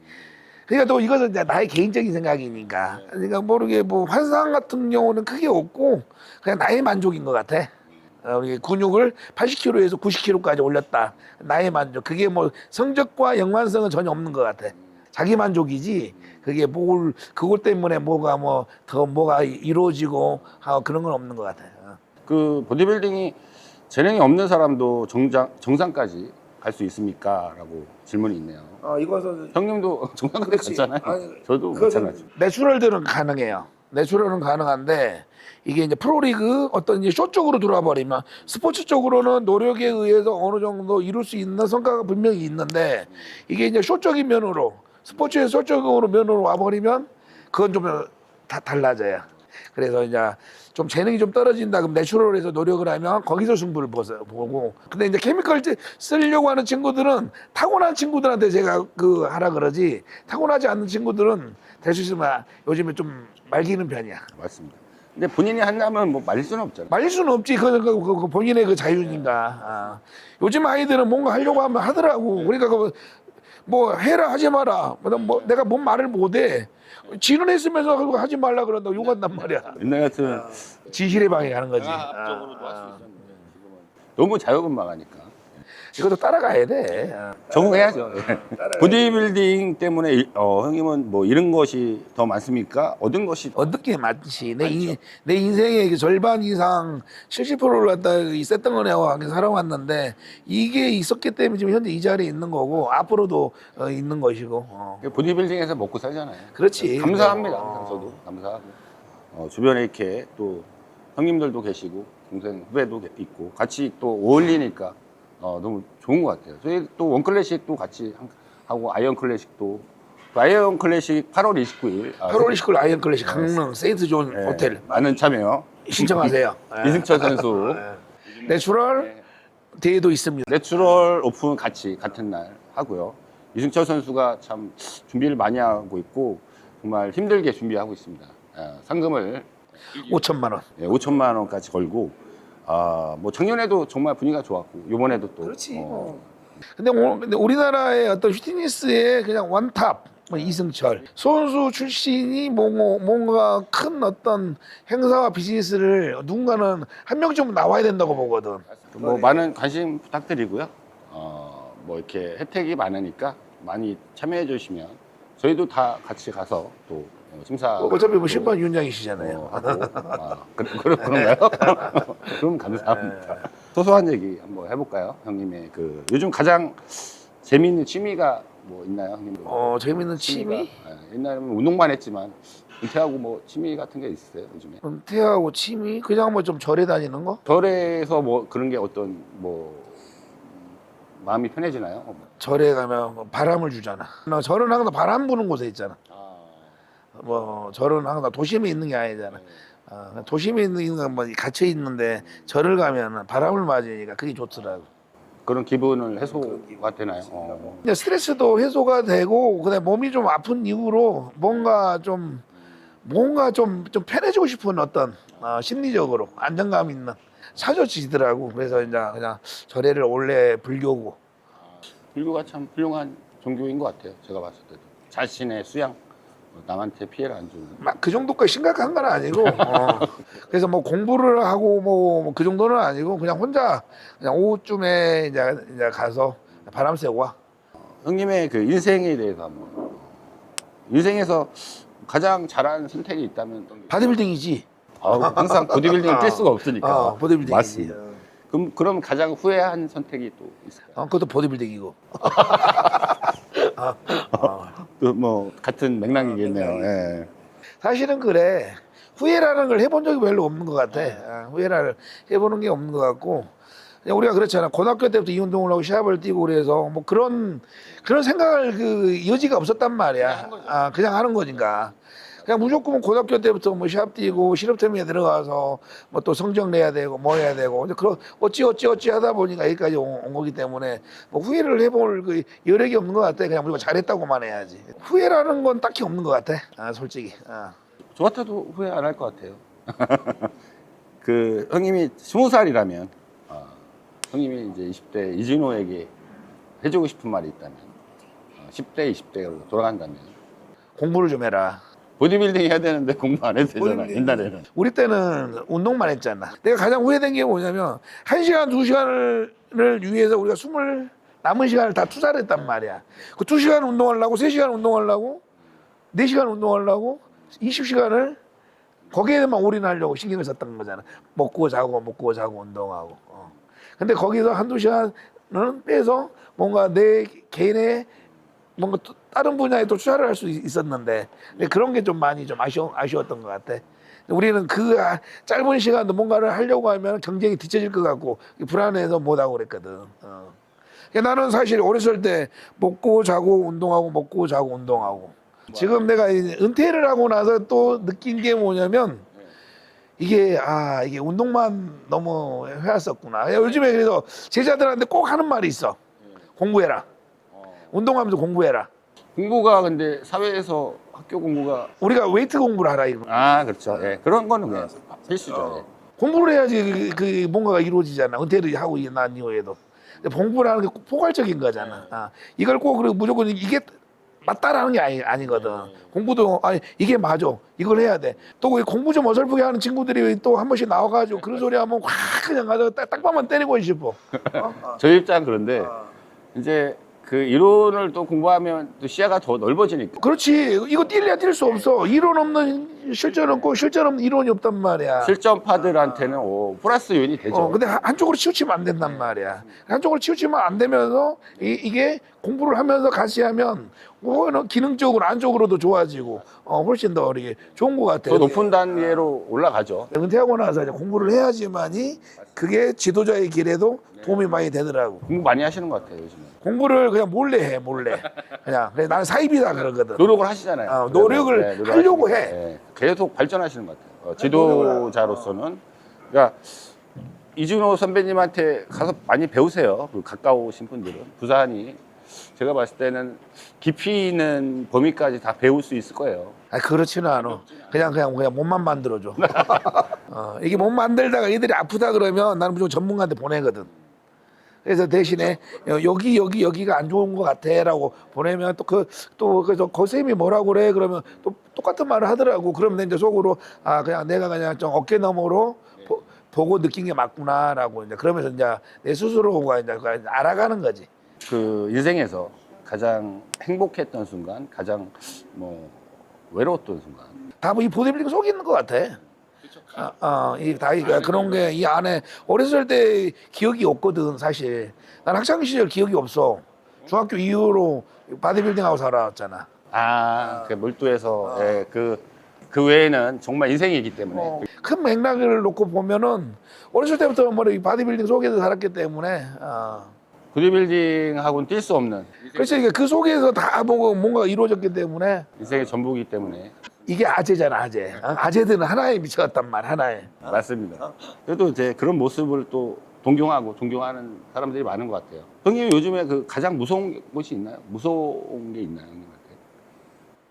그러니까 또 이것은 이제 나의 개인적인 생각이니까. 그러니까 모르게 뭐 환상 같은 경우는 크게 없고 그냥 나의 만족인 것 같아. 우리 근육을 80kg에서 90kg까지 올렸다. 나의 만족. 그게 뭐 성적과 연관성은 전혀 없는 것 같아. 자기 만족이지. 그게 그것 때문에 뭐가 이루어지고 그런 건 없는 것 같아요. 그 보디빌딩이 재능이 없는 사람도 정상까지 갈 수 있습니까? 라고 질문이 있네요. 이것은 형님도 정상까지 그렇지. 갔잖아요. 아니, 저도 마찬가지. 내추럴들은 가능해요. 내추럴은 가능한데 이게 이제 프로리그 어떤 이제 쇼 쪽으로 들어와 버리면 스포츠 쪽으로는 노력에 의해서 어느 정도 이룰 수 있는 성과가 분명히 있는데 이게 이제 쇼적인 면으로 스포츠의 쇼적으로 면으로 와 버리면 그건 좀 다 달라져요. 그래서 이제 좀 재능이 좀 떨어진다 그럼 내추럴에서 노력을 하면 거기서 승부를 보고 근데 이제 케미컬 쓰려고 하는 친구들은 타고난 친구들한테 제가 하라 그러지 타고나지 않는 친구들은 될 수 있으면 요즘에 좀 말기는 편이야. 맞습니다. 근데 본인이 한다면 뭐 말릴 수는 없잖아요. 말릴 수는 없지. 그 본인의 그 자유니까. 요즘 아이들은 뭔가 하려고 하면 하더라고. 그러니까 뭐 해라 하지 마라. 뭐 내가 뭔 말을 못해. 지는 했으면서 그거 하지 말라 그런다고 욕한단 말이야. 옛날 같은 진실의 방에 가는 거지. 강압적으로도 할 수 있었는데 지금은 너무 자유분방하니까 이것도 따라가야 돼. 적응해야죠. 보디빌딩 때문에 형님은 뭐 잃은 것이 더 많습니까? 얻은 것이 어떻게 맞지? 내 인생의 그 절반 이상 70%를 갖다 이 세팅을 살아왔는데 이게 있었기 때문에 지금 현재 이 자리에 있는 거고 앞으로도 있는 것이고. 보디빌딩에서 먹고 살잖아요. 그렇지. 감사합니다. 저도 감사하고 주변에 이렇게 또 형님들도 계시고 동생 후배도 있고 같이 또 어울리니까 너무 좋은 것 같아요. 저희 또 원클래식도 같이 하고 아이언 클래식도 아이언 클래식 8월 29일 8월 29일 아이언 클래식 강릉 세인트존 호텔 많은 참여 신청하세요. 이승철 선수 내추럴 대회도 있습니다. 내추럴 오픈 같이 같은 날 하고요. 이승철 선수가 참 준비를 많이 하고 있고 정말 힘들게 준비하고 있습니다. 상금을 5천만 원. 5천만 원까지 걸고 뭐 작년에도 정말 분위기가 좋았고 이번에도 또 그렇지. 근데 우리나라의 어떤 휘트니스의 그냥 원탑 뭐 이승철 선수 출신이 뭔가 큰 어떤 행사와 비즈니스를 누군가는 한 명쯤 나와야 된다고 보거든. 뭐 많은 관심 부탁드리고요. 뭐 이렇게 혜택이 많으니까 많이 참여해 주시면 저희도 다 같이 가서 또 심사 어차피 뭐 심판위원장이시잖아요. 그런가요? 그럼 감사합니다. 소소한 얘기 한번 해볼까요, 형님의 그 요즘 가장 재미있는 취미가 뭐 있나요, 형님? 재밌는 취미? 옛날에는 운동만 했지만 은퇴하고 뭐 취미 같은 게 있어요, 요즘에? 은퇴하고 취미? 그냥 뭐 좀 절에 다니는 거? 절에서 뭐 그런 게 어떤 뭐 마음이 편해지나요? 절에 가면 뭐 바람을 주잖아. 절은 항상 바람 부는 곳에 있잖아. 뭐 절은 항상 도심에 있는 게 아니잖아. 도심에 있는 건 뭐 갇혀 있는데 절을 가면 바람을 맞으니까 그게 좋더라고. 그런 기분을 해소가 되나요? 근데 스트레스도 해소가 되고 그다음에 몸이 좀 아픈 이후로 뭔가 좀 편해지고 싶은 어떤 심리적으로 안정감 있는 사조치더라고. 그래서 이제 그냥 절에를 원래 불교고. 불교가 참 훌륭한 종교인 것 같아요. 제가 봤을 때도 자신의 수양, 남한테 피해를 안 주는. 막 그 정도까지 심각한 건 아니고. 그래서 뭐 공부를 하고 뭐 그 정도는 아니고 그냥 혼자 그냥 오후쯤에 이제 가서 바람 쐬고 와. 형님의 그 인생에 대해서 한번. 인생에서 가장 잘한 선택이 있다면 어떤 게 바디빌딩이지. 항상 보디빌딩을 뛸 수가 없으니까. 보디빌딩이지. 맞습니다. 그럼 가장 후회한 선택이 또 있어요? 그것도 보디빌딩이고. 또 뭐 같은 맥락이겠네요. 예. 사실은 그래. 후회라는 걸 해본 적이 별로 없는 것 같아. 후회를 해보는 게 없는 것 같고. 그냥 우리가 그렇잖아. 고등학교 때부터 이 운동을 하고 시합을 뛰고 그래서 뭐 그런 생각을 그 여지가 없었단 말이야. 그냥 하는 거니까. 그냥 무조건 고등학교 때부터 뭐 시합 뛰고 실업팀에 들어가서 뭐 또 성적 내야 되고 뭐 해야 되고 근데 그런 어찌 하다 보니까 여기까지 온 거기 때문에 뭐 후회를 해볼 그 여력이 없는 것 같아. 그냥 우리가 잘했다고만 해야지. 후회라는 건 딱히 없는 것 같아. 솔직히. 저 같아도 후회 안 할 것 같아요. 그 형님이 20살이라면 형님이 이제 20대 이진호에게 해주고 싶은 말이 있다면 10대, 20대로 돌아간다면 공부를 좀 해라. 보디빌딩 해야 되는데 공부 안 해도 되잖아. 옛날에는. 우리 때는 운동만 했잖아. 내가 가장 후회된 게 뭐냐면 1시간, 2시간을 위해서 우리가 남은 시간을 다 투자를 했단 말이야. 그 2시간 운동하려고, 3시간 운동하려고, 4시간 운동하려고, 20시간을 거기에만 올인하려고 신경을 썼던 거잖아. 먹고 자고 운동하고. 근데 거기서 한두 시간은 빼서 뭔가 내 개인의 뭔가 또 다른 분야에 또 투자를 할 수 있었는데 근데 그런 게 좀 많이 좀 아쉬웠던 것 같아. 우리는 그 짧은 시간도 뭔가를 하려고 하면 경쟁이 뒤처질 것 같고 불안해서 못하고 그랬거든. 나는 사실 어렸을 때 먹고 자고 운동하고 지금 내가 이제 은퇴를 하고 나서 또 느낀 게 뭐냐면 이게 운동만 너무 해왔었구나. 요즘에 그래서 제자들한테 꼭 하는 말이 있어. 공부해라. 운동하면서 공부해라. 공부가 근데 사회에서 학교 공부가 우리가 웨이트 공부를 하라 이거. 그렇죠. 예. 그런 거는 그냥 필수죠. 예. 공부를 해야지 그 뭔가가 이루어지잖아. 은퇴를 하고 난 이후에도. 근데 공부라는 게 꼭 포괄적인 거잖아. 이걸 꼭 그리고 무조건 이게 맞다라는 게 아니거든. 공부도 이게 맞아. 이걸 해야 돼. 또 공부 좀 어설프게 하는 친구들이 또 한 번씩 나와가지고 그런 소리 하면 확 그냥 가서 딱밤만 때리고 싶어. 저희 입장 그런데 이제 그 이론을 또 공부하면 또 시야가 더 넓어지니까. 그렇지. 이거 뛸래야 뛸 수 없어. 이론 없는 실전 없고 실전 없는 이론이 없단 말이야. 실전파들한테는 플러스 요인이 되죠. 근데 한쪽으로 치우치면 안 된단 말이야. 한쪽으로 치우치면 안 되면서 이게 공부를 하면서 같이 하면 기능적으로 안쪽으로도 좋아지고 훨씬 더 이게 좋은 것 같아. 더 높은 단계로 올라가죠. 은퇴하고 나서 이제 공부를 해야지만이 그게 지도자의 길에도 도움이 많이 되더라고. 공부 많이 하시는 것 같아요, 요즘에. 공부를 그냥 몰래 해, 몰래. 그냥 나는 사입이다 그러거든. 노력을 하시잖아요. 노력을 네, 하려고 하시니까. 해. 네, 계속 발전하시는 것 같아요. 지도자로서는. 그러니까 이준호 선배님한테 가서 많이 배우세요. 그 가까우신 분들은. 부산이 제가 봤을 때는 깊이 있는 범위까지 다 배울 수 있을 거예요. 그렇지는 않아. 그냥 몸만 만들어줘. 이게 몸 만들다가 얘들이 아프다 그러면 나는 무조건 전문가한테 보내거든. 그래서 대신에 여기가 안 좋은 것 같아라고 보내면 그래서 거쌤이 뭐라고 그래 그러면 또 똑같은 말을 하더라고. 그러면 이제 속으로 그냥 내가 그냥 좀 어깨 너머로 보고 느낀 게 맞구나라고 이제 그러면서 이제 내 스스로가 이제 알아가는 거지. 그 인생에서 가장 행복했던 순간, 가장 뭐 외로웠던 순간. 다 뭐 이 보디빌딩 속에 있는 것 같아. 그런 게 이 안에 어렸을 때 기억이 없거든 사실. 난 학창 시절 기억이 없어. 중학교 이후로 바디빌딩하고 살아왔잖아. 그 몰두해서 그 외에는 정말 인생이기 때문에. 큰 맥락을 놓고 보면은 어렸을 때부터 뭐 이 바디빌딩 속에서 살았기 때문에. 보디빌딩하고는 뛸 수 없는 그렇지. 그 속에서 다 보고 뭔가 이루어졌기 때문에 인생의 전부이기 때문에. 이게 아재잖아, 아재. 아재들은 하나에 미쳐갔단 말, 하나에. 맞습니다. 그래도 이제 그런 모습을 또 동경하고 존경하는 사람들이 많은 것 같아요. 형님 요즘에 그 가장 무서운 것이 있나요? 무서운 게 있나요, 형님한테?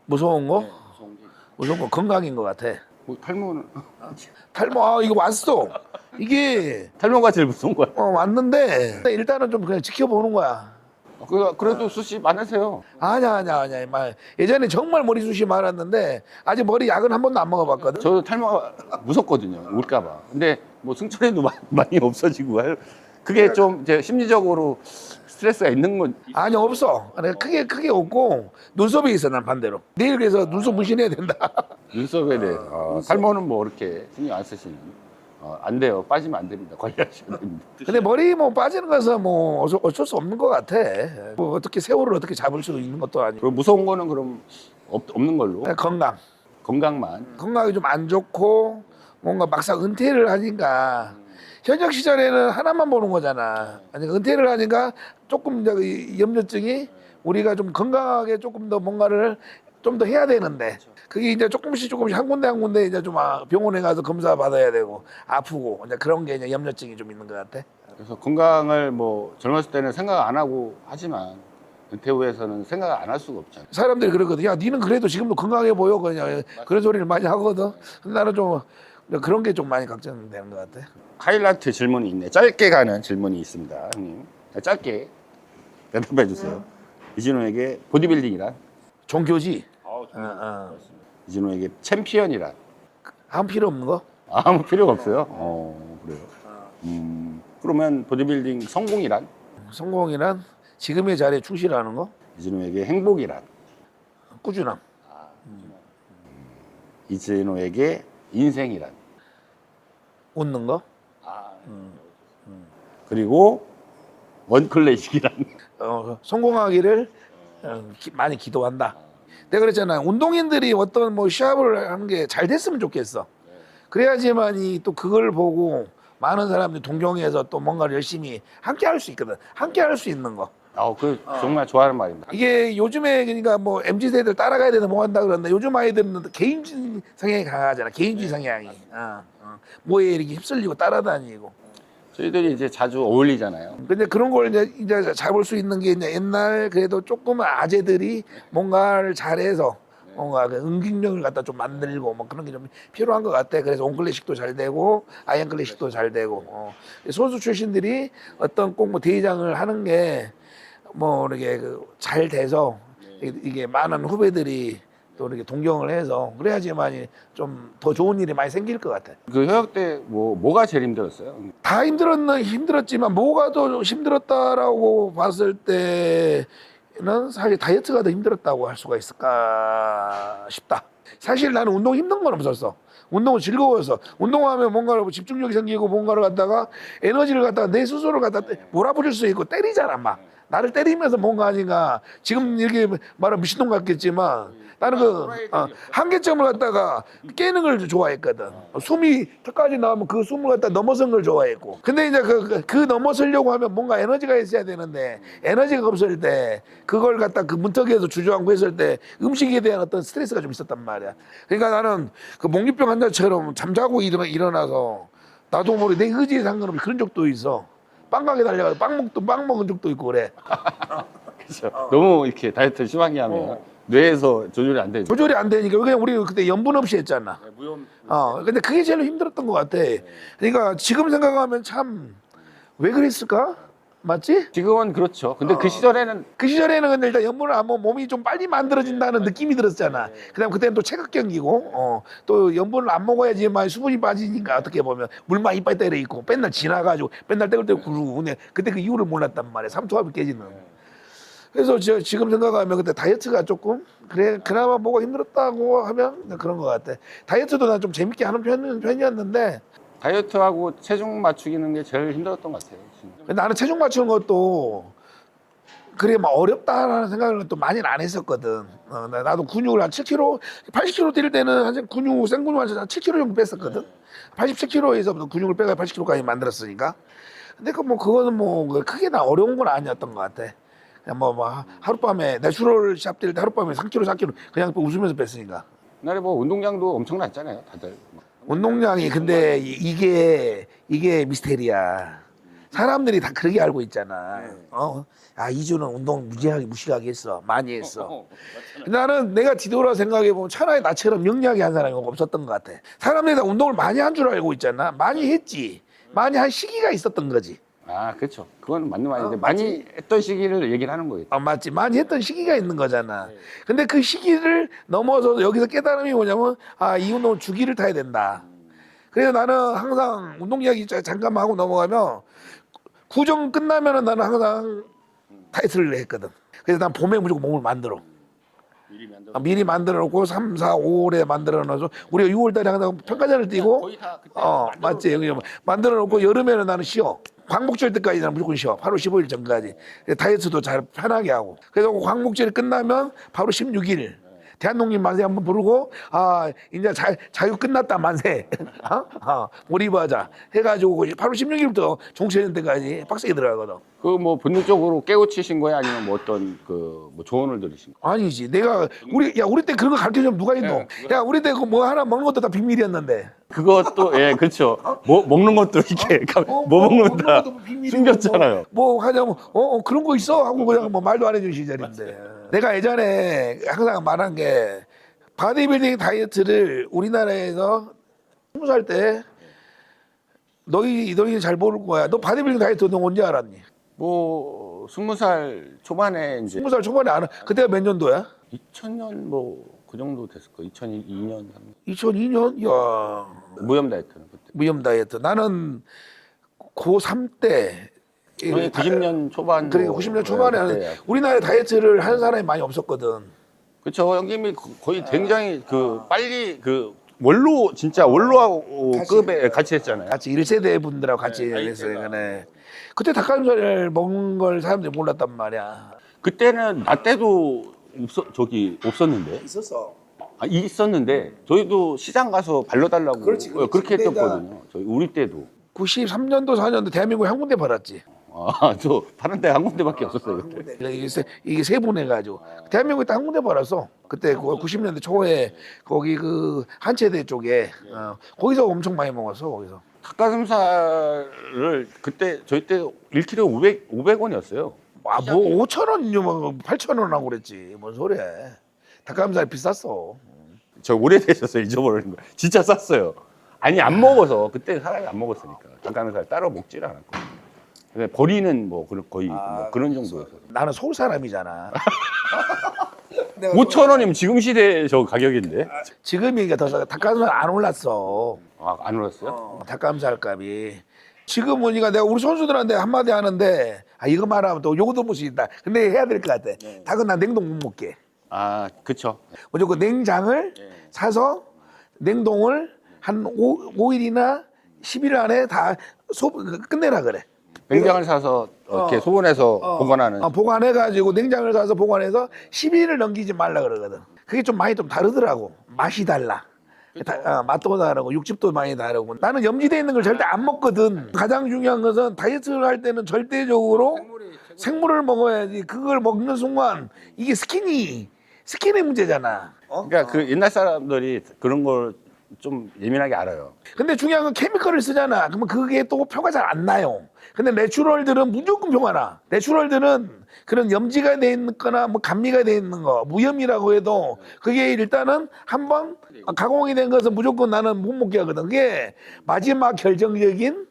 무서운 거? 무서운 게. 무서운 거 건강인 것 같아. 뭐 탈모는 탈모, 이거 왔어. 이게 탈모가 제일 무서운 거야. 왔는데 일단은 좀 그냥 지켜보는 거야. 그래도 숱이 많으세요. 아니야. 예전에 정말 머리숱이 많았는데 아직 머리 약은 한 번도 안 먹어봤거든. 저도 탈모가 무섭거든요. 올까봐. 근데 뭐 승철이도 많이 없어지고 그게 좀 이제 심리적으로 스트레스가 있는 건. 아니 없어. 내가 크게 없고 눈썹이 있어. 난 반대로. 내일 그래서 눈썹 문신해야 된다. 눈썹에 대해 탈모는 뭐 이렇게 신경 안 쓰시는. 안 돼요. 빠지면 안 됩니다. 관리하셔야 됩니다. 근데 머리 뭐 빠지는 것은 뭐 어쩔 수 없는 것 같아. 뭐 어떻게 세월을 어떻게 잡을 수 있는 것도 아니고. 그럼 무서운 거는 그럼 없는 걸로. 건강. 건강만. 건강이 좀 안 좋고 뭔가 막상 은퇴를 하니까 현역 시절에는 하나만 보는 거잖아. 아니 은퇴를 하니까 조금 이제 이 염려증이 우리가 좀 건강하게 조금 더 뭔가를 좀 더 해야 되는데 그게 이제 조금씩 한 군데 이제 좀 병원에 가서 검사 받아야 되고 아프고 이제 그런 게 이제 염려증이 좀 있는 것 같아. 그래서 건강을 뭐 젊었을 때는 생각 안 하고 하지만 은퇴 후에서는 생각 안 할 수가 없잖아요. 사람들이 그러거든. 야, 니는 그래도 지금도 건강해 보여. 그냥 그런 소리를 많이 하거든. 근데 나는 좀 그런 게 좀 많이 걱정되는 것 같아. 하이라이트 질문이 있네. 짧게 가는 질문이 있습니다, 형님. 짧게 대답해 주세요. 이진호에게 보디빌딩이란? 종교지. 이진호에게 챔피언이란? 한 필요 없는 거? 아무 필요가 없어요. 그래요. 그러면 보디빌딩 성공이란? 성공이란 지금의 자리에 충실하는 거. 이진호에게 행복이란? 꾸준함. 이진호에게 인생이란? 웃는 거. 그리고 원클래식이란? 성공하기를 많이 기도한다. 내가 그랬잖아. 운동인들이 어떤 뭐 시합을 하는 게 잘 됐으면 좋겠어. 그래야지만이 또 그걸 보고 많은 사람들이 동경해서 또 뭔가를 열심히 함께 할 수 있거든. 함께 할 수 있는 거. 정말 좋아하는 말입니다. 이게 요즘에 그러니까 뭐 MZ세대들 따라가야 되나 뭐 한다 그러는데 요즘 아이들은 개인주의 성향이 강하잖아. 개인주의 성향이. 뭐에 이렇게 휩쓸리고 따라다니고. 저희들이 이제 자주 어울리잖아요. 근데 그런 걸 이제 잡을 수 있는 게 이제 옛날 그래도 조금 아재들이 뭔가를 잘해서 뭔가 그 응징력을 갖다 좀 만들고 뭐 그런 게 좀 필요한 것 같아. 그래서 온클래식도 잘 되고 아이언 클래식도 잘 되고 선수 출신들이 어떤 꼭 뭐 대회장을 하는 게 뭐 이렇게 잘 돼서 이게 많은 후배들이 또 이렇게 동경을 해서 그래야지만 좀 더 좋은 일이 많이 생길 것 같아. 그 현역 때 뭐가 제일 힘들었어요? 다 힘들었지만 뭐가 더 힘들었다라고 봤을 때는 사실 다이어트가 더 힘들었다고 할 수가 있을까 싶다. 사실 나는 운동 힘든 건 없었어. 운동은 즐거워서 운동하면 뭔가를 집중력이 생기고 뭔가를 갖다가 에너지를 갖다가 내 스스로를 갖다 몰아붙일 수 있고 때리잖아 막. 나를 때리면서 뭔가 하니까 지금 이렇게 말하면 미친놈 같겠지만 나는 한계점을 갖다가 깨는 걸 좋아했거든. 숨이 턱까지 나오면 그 숨을 갖다 넘어선 걸 좋아했고. 근데 이제 그 넘어서려고 하면 뭔가 에너지가 있어야 되는데 에너지가 없을 때 그걸 갖다 그 문턱에서 주저앉고 했을 때 음식에 대한 어떤 스트레스가 좀 있었단 말이야. 그러니까 나는 그 몽유병 환자처럼 잠자고 일어나서 나도 모르게 내 의지에 상관없이 그런 적도 있어. 빵 가게 달려가서 빵 먹은 적도 있고 그래. 그렇죠. 너무 이렇게 다이어트를 심하게 하면 뇌에서 조절이 안 되죠. 조절이 안 되니까 그냥 우리 그때 염분 없이 했잖아. 무염. 근데 그게 제일 힘들었던 것 같아. 그러니까 지금 생각하면 참 왜 그랬을까? 맞지? 지금은 그렇죠. 근데 그 시절에는 근데 일단 염분을 안 먹으면 몸이 좀 빨리 만들어진다는 느낌이 들었잖아. 그다음 그때는 또 체각 경기고 또 염분을 안 먹어야지만 수분이 빠지니까 어떻게 보면 물만 이빨 때려 있고 맨날 지나가지고 맨날 떼굴떼굴 구르고 근데 그때 그 이유를 몰랐단 말이야. 삼투압이 깨지는. 그래서 지금 생각하면 그때 다이어트가 조금 그래 그나마 뭐가 힘들었다고 하면 그런 것 같아. 다이어트도 난 좀 재밌게 하는 편이었는데 다이어트하고 체중 맞추기는 게 제일 힘들었던 것 같아요. 진짜. 나는 체중 맞추는 것도 그래 막 어렵다라는 생각을 또 많이는 안 했었거든. 나도 근육을 한 7kg, 80kg 뛸 때는 한 근육 생 근육 한 7kg 정도 뺐었거든. 87kg에서부터 근육을 빼가 80kg까지 만들었으니까. 근데 그거는 크게 나 어려운 건 아니었던 것 같아. 그냥 하룻밤에 내추럴 샵 뛸 때 하룻밤에 3kg, 4kg 그냥 웃으면서 뺐으니까. 옛날에 운동량도 엄청났잖아요, 다들. 운동량이 근데 이게 미스테리야. 사람들이 다 그렇게 알고 있잖아. 이주는 운동 무식하게 했어. 많이 했어. 나는 내가 뒤돌아 생각해 보면 차라리 나처럼 영리하게 한 사람이 없었던 것 같아. 사람들이 다 운동을 많이 한 줄 알고 있잖아. 많이 했지. 많이 한 시기가 있었던 거지. 아, 그렇죠. 그건 맞는 말인데 많이 했던 시기를 얘기를 하는 거예요. 맞지. 많이 했던 시기가 있는 거잖아. 근데 그 시기를 넘어서 여기서 깨달음이 뭐냐면 이 운동은 주기를 타야 된다. 그래서 나는 항상 운동 이야기 잠깐 하고 넘어가면 구정 끝나면은 나는 항상 다이어트를 했거든. 그래서 난 봄에 무조건 몸을 만들어. 미리 만들어 놓고 3, 4, 5월에 만들어 놔서 우리가 6월 달에 항상 평가전을 뛰고 거의 다 그때 맞지. 여기 만들어 놓고 여름에는 나는 쉬어. 광복절 때까지 나는 무조건 쉬어. 8월 15일 전까지. 다이어트도 잘 편하게 하고. 그래서 광복절이 끝나면 바로 16일. 대한독립 만세 한번 부르고 이제 자유 끝났다 만세 몰입하자 해가지고 8월 16일부터 종천년 때까지 빡세게 들어가거든. 그 본능적으로 깨우치신 거예요, 아니면 어떤 조언을 들으신 거? 아니지. 내가 우리 때 그런 거 가르쳐주면 누가 있노? 야 우리 때 뭐 하나 먹는 것도 다 비밀이었는데. 그것도 예, 그렇죠. 먹는 것도 이렇게 먹는다 숨겼잖아요. 하자면 그런 거 있어 하고 그냥 말도 안 해준 시절인데. 내가 예전에 항상 말한 게 바디빌딩 다이어트를 우리나라에서 20살 때 너희 잘 모를 거야. 너 바디빌딩 다이어트 너 언제 알았니? 20살 초반에 이제 20살 초반에 알아. 그때가 몇 년도야? 2000년 그 정도 됐을 거예요. 2002년 2002년? 야 무염 다이어트는 그때. 무염 다이어트. 나는 고3 때 90년 초반. 그러니까 90년 초반에 우리나라에 다이어트를 하는 사람이 많이 없었거든. 그렇죠. 형님이 거의 굉장히 빨리 원로 진짜 원로급에 같이 했잖아요. 같이 1세대 분들하고 같이 했어요. 그때 닭가슴살 먹는 걸 사람들이 몰랐단 말이야. 그때는 나 때도 없었는데. 있었어. 있었는데 저희도 시장 가서 발로 달라고 그렇지. 그렇게 했었거든요. 우리 때도. 93년도 4년도 대한민국에 한 군데 팔았지. 저 파는 데 한 군데밖에 없었어요 그때. 이게 세분해가지고 대한민국에 딱 한 군데 팔았어. 그때 90년대 초에 거기 한체대 쪽에 거기서 엄청 많이 먹었어. 거기서. 닭가슴살을 그때 저희 때 1kg 500원이었어요. 5,000원이면 8,000원 하고 그랬지. 뭔 소리야. 닭가슴살 비쌌어. 저 오래되셨어요. 잊어버리는 거. 진짜 쌌어요. 아니 안 먹어서 그때 사람이 안 먹었으니까 닭가슴살 따로 먹지를 않았거든요. 근데 버리는 뭐 거의 뭐 그런 정도였어요. 나는 서울 사람이잖아. 5,000원이면 지금 시대 저 가격인데? 지금이 더 닭가슴살 안 올랐어. 아, 안 올랐어요? 닭가슴살 값이. 지금 보니까 내가 우리 선수들한테 한마디 하는데 이거 말하면 또 요것도 못 쓰겠다. 근데 해야 될 것 같아. 닭은 난 냉동 못 먹게. 아, 그쵸. 무조건 냉장을 사서 냉동을 한 5일이나 10일 안에 다 끝내라 그래. 냉장을 사서 이렇게 소분해서 보관하는. 보관해가지고 냉장을 사서 보관해서 10일을 넘기지 말라 그러거든. 그게 좀 많이 좀 다르더라고. 맛이 달라. 맛도 다르고 육즙도 많이 다르고. 나는 염지돼 있는 걸 절대 안 먹거든. 가장 중요한 것은 다이어트를 할 때는 절대적으로 생물을 먹어야지. 그걸 먹는 순간 이게 스킨의 문제잖아. 그러니까 그 옛날 사람들이 그런 걸 좀 예민하게 알아요. 근데 중요한 건 케미컬을 쓰잖아. 그러면 그게 또 표가 잘 안 나요. 근데 내추럴들은 무조건 표가 나. 내추럴들은 그런 염지가 돼 있거나 뭐 감미가 돼 있는 거, 무염이라고 해도 그게 일단은 한번 가공이 된 것은 무조건 나는 못 먹게 하거든. 그게 마지막 결정적인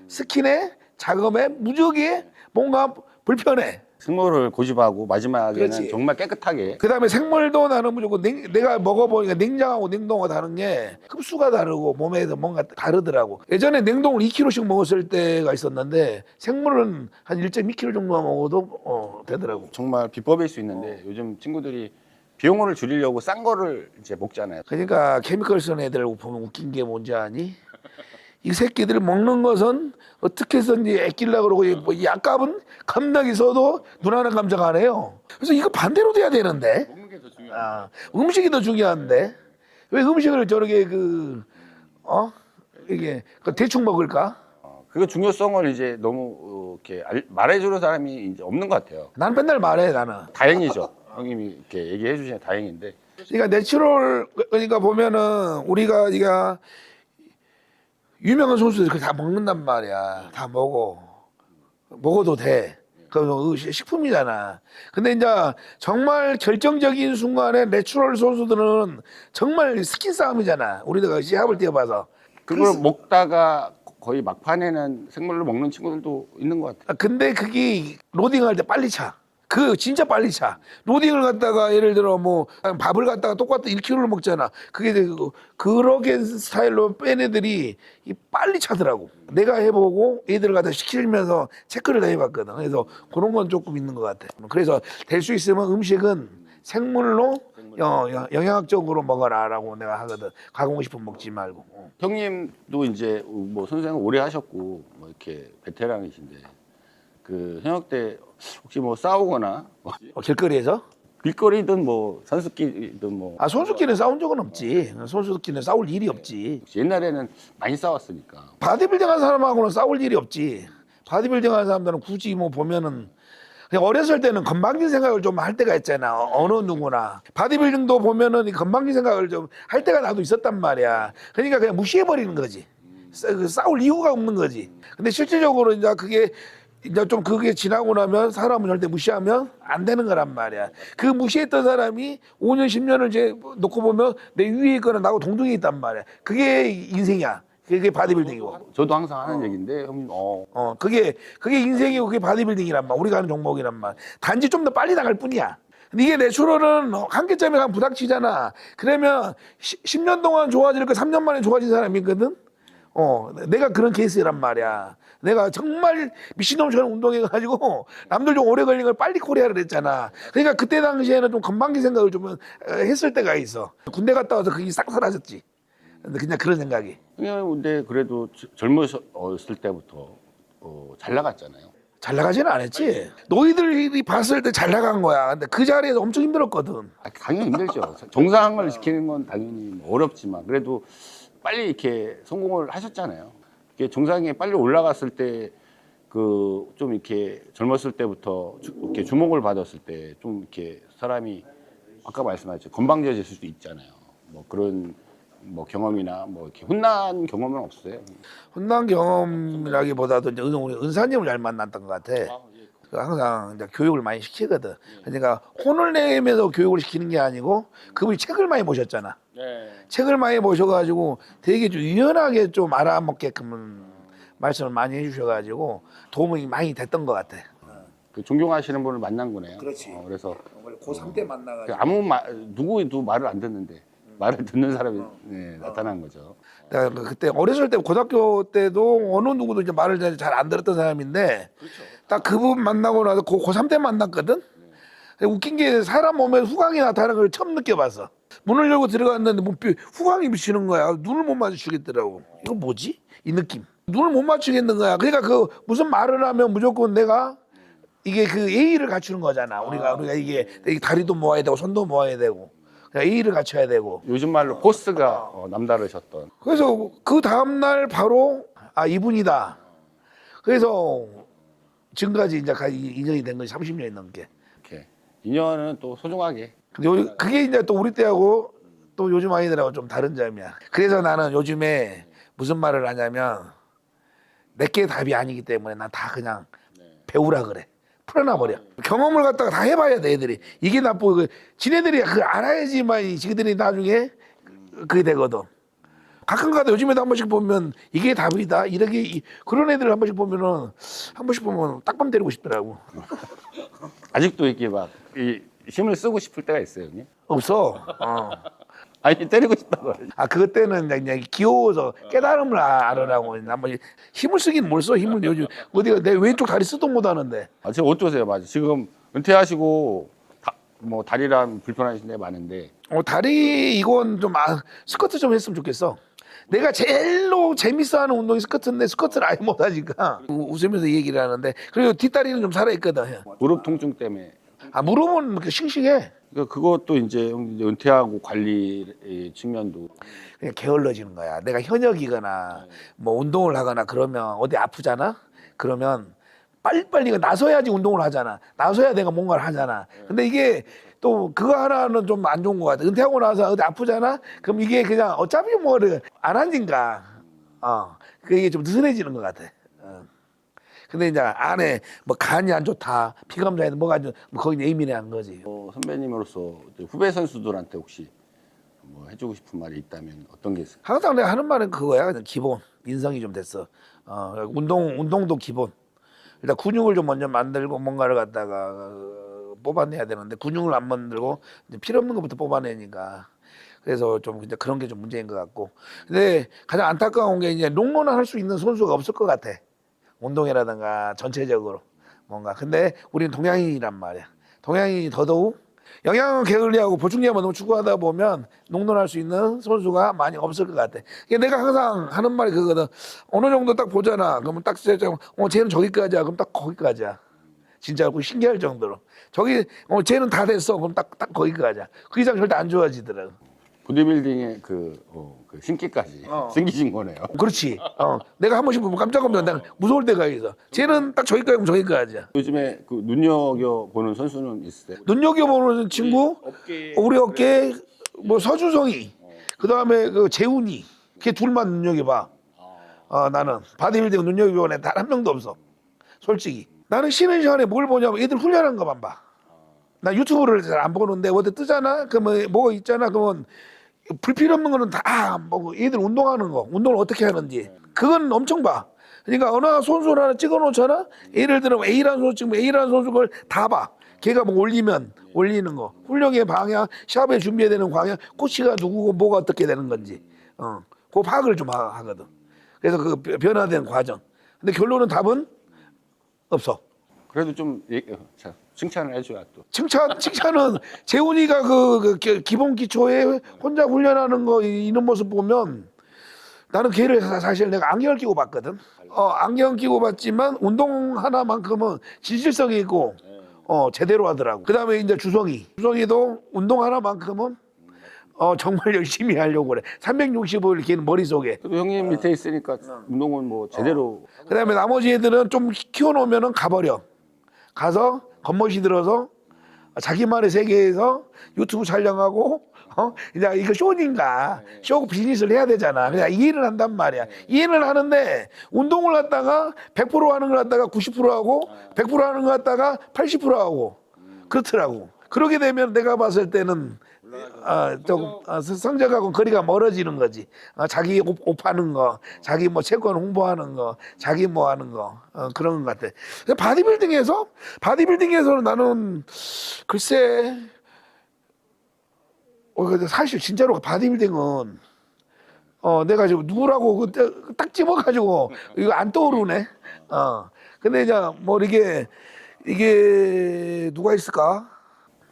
스킨의 작업에 무적에 뭔가 불편해. 생물을 고집하고 마지막에는 그렇지. 정말 깨끗하게. 그다음에 생물도 나는 무조건 내가 먹어보니까 냉장하고 냉동하고 다른 게 흡수가 다르고 몸에서 뭔가 다르더라고. 예전에 냉동을 2kg씩 먹었을 때가 있었는데 생물은 한 1.2kg 정도만 먹어도 되더라고. 정말 비법일 수 있는데 요즘 친구들이 비용을 줄이려고 싼 거를 이제 먹잖아요. 그러니까 케미컬 쓰는 애들 보면 웃긴 게 뭔지 아니? 이 새끼들 먹는 것은 어떻게 해서든지 애끼려고 그러고 이 약값은 겁나게 써도 눈 하나 감정 안 해요. 그래서 이거 반대로 돼야 되는데. 먹는 게 더 중요해요. 음식이 더 중요한데 왜 음식을 저렇게 이게 대충 먹을까? 그 중요성을 이제 너무 이렇게 말해주는 사람이 이제 없는 것 같아요. 난 맨날 말해 나는. 다행이죠. 형님이 이렇게 얘기해 주시면 다행인데. 그러니까 내추럴 그러니까 보면은 우리가 유명한 선수들 다 먹는단 말이야. 다 먹어도 돼. 그 식품이잖아. 근데 이제 정말 결정적인 순간에 내추럴 선수들은 정말 스킨 싸움이잖아. 우리가 시합을 뛰어봐서. 그걸 먹다가 거의 막판에는 생물로 먹는 친구들도 있는 것 같아요. 근데 그게 로딩할 때 빨리 차. 진짜 빨리 차. 로딩을 갖다가 예를 들어 뭐 밥을 갖다가 똑같은 1kg를 먹잖아. 그게 그렇게 스타일로 뺀 애들이 빨리 차더라고. 내가 해보고 애들 갖다 시키면서 체크를 다 해봤거든. 그래서 그런 건 조금 있는 것 같아. 그래서 될 수 있으면 음식은 생물로 영양학적으로 먹어라라고 내가 하거든. 가공식품 먹지 말고. 형님도 이제 뭐 선생님 오래 하셨고 뭐 이렇게 베테랑이신데 그 현역 때 혹시 뭐 싸우거나 길거리에서? 길거리든 뭐 선수끼리든 뭐 선수끼리는 싸운 적은 없지. 선수끼리는 싸울 일이 없지. 옛날에는 많이 싸웠으니까. 바디빌딩 하는 사람하고는 싸울 일이 없지. 바디빌딩 하는 사람들은 굳이 뭐 보면은 그냥 어렸을 때는 건방진 생각을 좀 할 때가 있잖아. 어느 누구나. 바디빌딩도 보면은 이 건방진 생각을 좀 할 때가 나도 있었단 말이야. 그러니까 그냥 무시해버리는 거지. 싸울 이유가 없는 거지. 근데 실질적으로 이제 그게 지나고 나면 사람을 절대 무시하면 안 되는 거란 말이야. 그 무시했던 사람이 5년, 10년을 놓고 보면 내 위에 있거나 나하고 동등해 있단 말이야. 그게 인생이야. 그게 바디빌딩이고. 저도 항상 하는 얘기인데 형님 그게 인생이고 그게 바디빌딩이란 말. 우리가 하는 종목이란 말. 단지 좀 더 빨리 나갈 뿐이야. 근데 이게 내추럴은 한계점에 가면 부닥치잖아. 그러면 10년 동안 좋아질 거 3년 만에 좋아진 사람이 있거든. 내가 그런 케이스란 말이야. 내가 정말 미친놈처럼 운동해가지고 남들 좀 오래 걸린 걸 빨리 코리아를 했잖아. 그러니까 그때 당시에는 좀 건방진 생각을 좀 했을 때가 있어. 군대 갔다 와서 그게 싹 사라졌지. 근데 그냥 그런 생각이. 형님 근데 그래도 젊었을 때부터 잘 나갔잖아요. 잘 나가지는 않았지. 너희들이 봤을 때 잘 나간 거야. 근데 그 자리에서 엄청 힘들었거든. 당연히 힘들죠. 정상을 지키는 건 당연히 어렵지만 그래도 빨리 이렇게 성공을 하셨잖아요. 이게 정상에 빨리 올라갔을 때 그 좀 이렇게 젊었을 때부터 이렇게 주목을 받았을 때 좀 이렇게 사람이 아까 말씀하셨죠 건방져질 수도 있잖아요. 뭐 그런 뭐 경험이나 뭐 이렇게 혼난 경험은 없어요. 혼난 경험이라기보다도 이제 우리 은사님을 잘 만났던 것 같아. 항상 이제 교육을 많이 시키거든. 그러니까 혼을 내면서 교육을 시키는 게 아니고 그분이 책을 많이 보셨잖아. 책을 많이 보셔가지고 되게 좀 유연하게 좀 알아먹게끔 말씀을 많이 해주셔가지고 도움이 많이 됐던 것 같아. 그 존경하시는 분을 만난 거네요. 그렇지. 그래서 고3 때 만나가지고 누구도 말을 안 듣는데 말을 듣는 사람이 나타난 거죠. 내가 그때 어렸을 때 고등학교 때도 어느 누구도 이제 말을 잘 안 들었던 사람인데 딱 그분 만나고 나서 고3 때 만났거든. 웃긴 게 사람 몸에 후광이 나타나는 걸 처음 느껴봤어. 문을 열고 들어갔는데 후광이 비치는 거야. 눈을 못 마주치겠더라고. 이거 뭐지? 이 느낌. 눈을 못 맞추겠는 거야. 그러니까 그 무슨 말을 하면 무조건 내가 이게 그 예의를 갖추는 거잖아. 우리가 이게 다리도 모아야 되고 손도 모아야 되고 예의를 갖춰야 되고. 요즘 말로 포스가 남다르셨던. 그래서 그 다음 날 바로 이분이다. 그래서 지금까지 이제 인연이 된 거지 30년이 넘게. 이렇게 인연은 또 소중하게. 근데 그게 이제 또 우리 때하고 또 요즘 아이들하고 좀 다른 점이야. 그래서 나는 요즘에 무슨 말을 하냐면 내게 답이 아니기 때문에 난 다 그냥 배우라 그래. 풀어놔 버려. 경험을 갖다가 다 해봐야 돼 애들이. 이게 나쁘고 지네들이 그걸 알아야지만 지네들이 나중에 그게 되거든. 가끔가다 요즘에도 한 번씩 보면 이게 답이다 이렇게 그런 애들 한 번씩 보면은 한 번씩 보면 딱밤 때리고 싶더라고. 아직도 이렇게 막 이 힘을 쓰고 싶을 때가 있어요, 형님? 없어. 아니 때리고 싶다고. 그것 때는 그냥 귀여워서 깨달음을 알으라고. 한번 힘을 쓰긴 뭘 써. 힘을 요즘 어디가 내 왼쪽 다리 쓰도 못 하는데. 지금 어떠세요, 맞아? 지금 은퇴하시고 뭐 다리랑 불편하신 데 많은데. 다리 이건 좀 스쿼트 좀 했으면 좋겠어. 내가 제일로 재밌어하는 운동이 스쿼트인데 스쿼트를 아예 못하니까 웃으면서 얘기를 하는데 그리고 뒷다리는 좀 살아있거든. 무릎 통증 때문에. 무릎은 이렇게 싱싱해. 그러니까 그것도 이제 은퇴하고 관리 측면도 그냥 게을러지는 거야. 내가 현역이거나 뭐 운동을 하거나 그러면 어디 아프잖아. 그러면 빨리빨리 나서야지 운동을 하잖아. 나서야 내가 뭔가를 하잖아. 근데 이게 또 그거 하나는 좀 안 좋은 것 같아. 은퇴하고 나서 어디 아프잖아. 그럼 이게 그냥 어차피 뭐를 안 하니까 그게 좀 느슨해지는 것 같아. 근데 이제 안에 뭐 간이 안 좋다, 피감자에는 뭐가 안 좋, 뭐 거기 예민한 거지. 선배님으로서 이제 후배 선수들한테 혹시 뭐 해주고 싶은 말이 있다면 어떤 게 있을까요? 항상 내가 하는 말은 그거야. 그냥 기본 인성이 좀 됐어. 운동도 기본. 일단 근육을 좀 먼저 만들고 뭔가를 갖다가 뽑아내야 되는데 근육을 안 만들고 이제 필요 없는 것부터 뽑아내니까. 그래서 좀 이제 그런 게 좀 문제인 것 같고. 근데 가장 안타까운 게 이제 롱런을 할 수 있는 선수가 없을 것 같아. 운동이라든가 전체적으로 뭔가. 근데 우리는 동양인이란 말이야. 동양인이 더더욱 영양 게을리하고 보충제만 너무 추구하다 보면 롱런할 수 있는 선수가 많이 없을 것 같아. 내가 항상 하는 말이 그거거든. 어느 정도 딱 보잖아. 그러면 딱 쟤는 저기까지야. 그럼 딱 거기까지야. 진짜 신기할 정도로. 쟤는 다 됐어. 그럼 딱 거기까지야. 그 이상 절대 안 좋아지더라고. 보디빌딩의 그 신기까지 생기신 거네요. 그렇지. 내가 한 번씩 보면 깜짝 놀라. 무서울 때가 있어. 쟤는 딱 저기까지 오면 저기까지야. 요즘에 그 눈여겨 보는 선수는 있으세요? 눈여겨보는 친구, 우리 어깨 뭐 서주성이, 그 다음에 그 재훈이, 걔 둘만 눈여겨봐. 나는 바디빌딩 눈여겨보는 애 단 한 명도 없어. 솔직히. 나는 쉬는 시간에 뭘 보냐면 애들 훈련하는 것만 봐. 나 유튜브를 잘 안 보는데 어디 뜨잖아? 그러면 뭐가 있잖아? 그러면 불필요 없는 거는 다 뭐 애들 운동하는 거, 운동을 어떻게 하는지 그건 엄청 봐. 그러니까 어느 선수를 하나 찍어놓잖아. 예를 들어 A라는 선수 찍으면 A라는 선수 걸 다 봐. 걔가 뭐 올리는 거, 훈련의 방향, 샵에 준비해야 되는 방향, 코치가 누구고 뭐가 어떻게 되는 건지, 그 파악을 좀 하거든. 그래서 그 변화된 과정. 근데 결론은 답은 없어. 그래도 좀 칭찬을 해줘야 또. 칭찬은 재훈이가 그 기본 기초에 혼자 훈련하는 거 있는 모습 보면 나는 걔를 사실 내가 안경을 끼고 봤거든. 안경 끼고 봤지만 운동 하나만큼은 진실성이 있고 제대로 하더라고. 그다음에 이제 주성이도 운동 하나만큼은 정말 열심히 하려고 그래. 365일 걔는 머릿속에. 그래도 형님 밑에 있으니까 운동은 뭐 제대로. 그다음에 나머지 애들은 좀 키워놓으면은 가버려. 가서 겉멋이 들어서 자기만의 세계에서 유튜브 촬영하고 이제 이거 쇼니까 쇼 비즈니스를 해야 되잖아. 그냥 이해를 한단 말이야. 이해를 하는데 운동을 갖다가 100% 하는 걸 갖다가 90% 하고 100% 하는 걸 갖다가 80% 하고 그렇더라고. 그러게 되면 내가 봤을 때는 성적하고 거리가 멀어지는 거지. 자기 옷 파는 거, 자기 뭐 채권 홍보하는 거, 자기 뭐 하는 거 그런 것 같아. 바디빌딩에서는 나는 글쎄. 근데 사실 진짜로 바디빌딩은 내가 지금 누구라고 딱 집어가지고 이거 안 떠오르네. 근데 이제 뭐 이게 누가 있을까?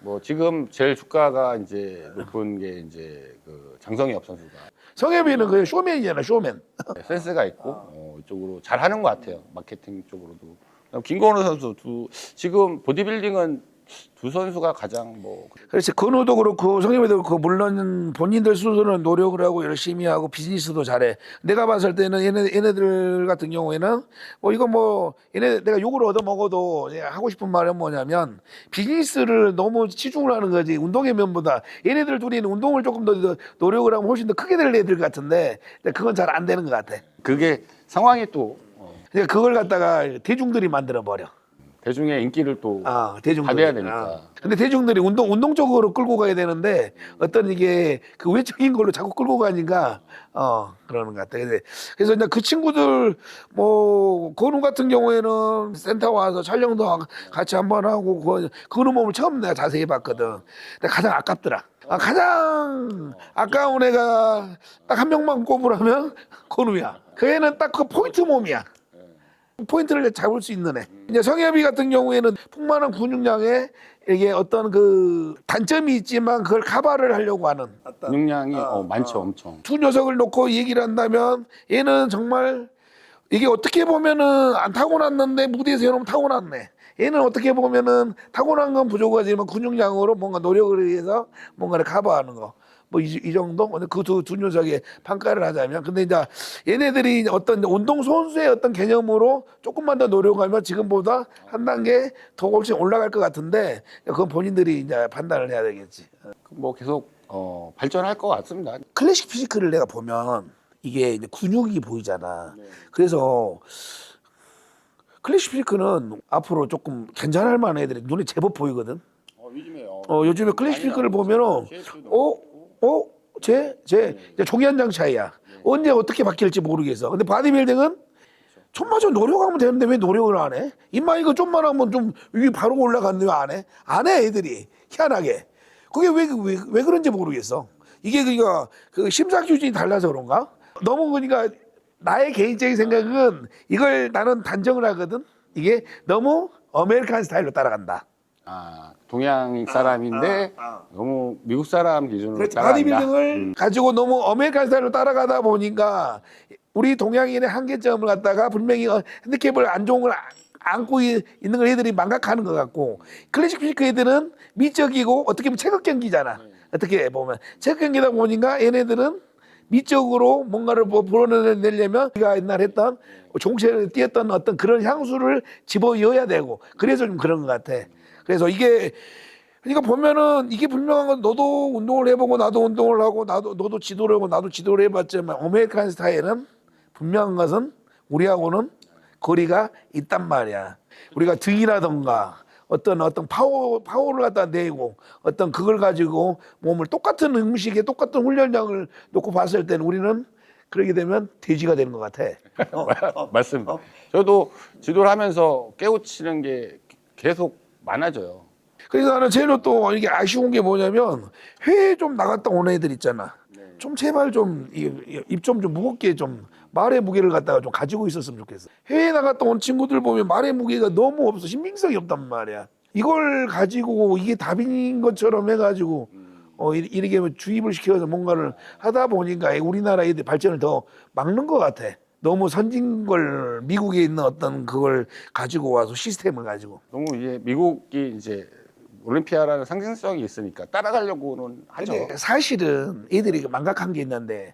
뭐 지금 제일 주가가 이제 높은 게 이제 그 장성엽 선수가 성엽이는 그 쇼맨이잖아, 쇼맨. 센스가 있고 이쪽으로 잘하는 것 같아요. 마케팅 쪽으로도. 김건우 선수 지금 보디빌딩은 두 선수가 가장 뭐 그렇지. 근우도 그렇고 성엽이도 그렇고 물론 본인들 스스로는 노력을 하고 열심히 하고 비즈니스도 잘해. 내가 봤을 때는 얘네들 같은 경우에는 뭐 이거 뭐 얘네 내가 욕을 얻어 먹어도 하고 싶은 말은 뭐냐면 비즈니스를 너무 치중을 하는 거지 운동의 면보다. 얘네들 둘이는 운동을 조금 더 노력을 하면 훨씬 더 크게 될 애들 같은데 그건 잘 안 되는 것 같아. 그게 상황이 또 그러니까 그걸 갖다가 대중들이 만들어 버려. 대중의 인기를 또 대중들이. 받아야 되니까. 근데 대중들이 운동적으로 끌고 가야 되는데 어떤 이게 그 외적인 걸로 자꾸 끌고 가니까 그러는 것 같아. 그래서 이제 그 친구들 뭐 건우 같은 경우에는 센터 와서 촬영도 같이 한번 하고 건우 몸을 처음 내가 자세히 봤거든. 근데 가장 아깝더라. 가장 아까운 애가 딱 한 명만 꼽으라면 건우야. 그 애는 딱 그 포인트 몸이야. 포인트를 잡을 수 있는 애. 이제 성엽이 같은 경우에는 풍만한 근육량에 이게 어떤 그 단점이 있지만 그걸 커버를 하려고 하는 근육량이 많죠, 엄청. 두 녀석을 놓고 얘기를 한다면 얘는 정말 이게 어떻게 보면은 안 타고났는데 무대에서 해놓으면 타고났네. 얘는 어떻게 보면은 타고난 건 부족하지만 근육량으로 뭔가 노력을 위해서 뭔가를 커버하는 거. 뭐 이 정도? 그 두 녀석의 평가를 하자면. 근데 이제 얘네들이 어떤 운동 선수의 어떤 개념으로 조금만 더 노력하면 지금보다 한 단계 더 훨씬 올라갈 것 같은데 그건 본인들이 이제 판단을 해야 되겠지. 뭐 계속 발전할 것 같습니다. 클래식 피지크를 내가 보면 이게 이제 근육이 보이잖아. 그래서 클래식 피지크는 앞으로 조금 괜찮을 만한 애들이 눈에 제법 보이거든. 요즘에 클래식 피지크를 보면은 쟤 종이 한 장 차이야. 언제 어떻게 바뀔지 모르겠어. 근데 바디빌딩은 좀만 좀 노력하면 되는데 왜 노력을 안 해? 입만 이거 좀만 하면 좀 위에 바로 올라갔는데 왜 안 해? 안 해, 애들이. 희한하게. 그게 왜 그런지 모르겠어. 이게 그러니까 그 심사 기준이 달라서 그런가? 너무 그러니까 나의 개인적인 생각은 이걸 나는 단정을 하거든. 이게 너무 아메리칸 스타일로 따라간다. 동양 사람인데 너무 미국 사람 기준으로 따라간다. 바디빌딩을 가지고 너무 아메리칸 스타일로 따라가다 보니까 우리 동양인의 한계점을 갖다가 분명히 핸디캡을 안 좋은 걸 안고 있는 걸 애들이 망각하는 것 같고 클래식 피지크 애들은 미적이고 어떻게 보면 체격 경기잖아. 어떻게 보면 체격 경기다 보니까 얘네들은 미적으로 뭔가를 뭐 불어내려면 우리가 옛날 했던 종체를 띄었던 어떤 그런 향수를 집어넣어야 되고 그래서 좀 그런 것 같아. 그래서 이게 그러니까 보면은 이게 분명한 건 너도 운동을 해보고 나도 운동을 하고 너도 지도를 하고 나도 지도를 해봤지만 아메리칸 스타일은 분명한 것은 우리하고는 거리가 있단 말이야. 우리가 등이라던가 어떤 파워를 갖다 내고 어떤 그걸 가지고 몸을 똑같은 음식에 똑같은 훈련량을 놓고 봤을 때는 우리는 그러게 되면 돼지가 되는 것 같아. 맞습니다. 저도 지도를 하면서 깨우치는 게 계속 많아져요. 그래서 나는 제일 또 이게 아쉬운 게 뭐냐면 회에 좀 나갔다 온 애들 있잖아. 좀 제발 좀 입 좀 무겁게 좀 말의 무게를 갖다가 좀 가지고 있었으면 좋겠어. 해외에 나갔다 온 친구들 보면 말의 무게가 너무 없어. 신빙성이 없단 말이야. 이걸 가지고 이게 답인 것처럼 해가지고 이렇게 주입을 시켜서 뭔가를 하다 보니까 우리나라 애들 발전을 더 막는 것 같아. 너무 선진 걸 미국에 있는 어떤 그걸 가지고 와서 시스템을 가지고 너무 이제 미국이 이제 올림피아라는 상징성이 있으니까 따라가려고는 하죠. 근데 사실은 애들이 망각한 게 있는데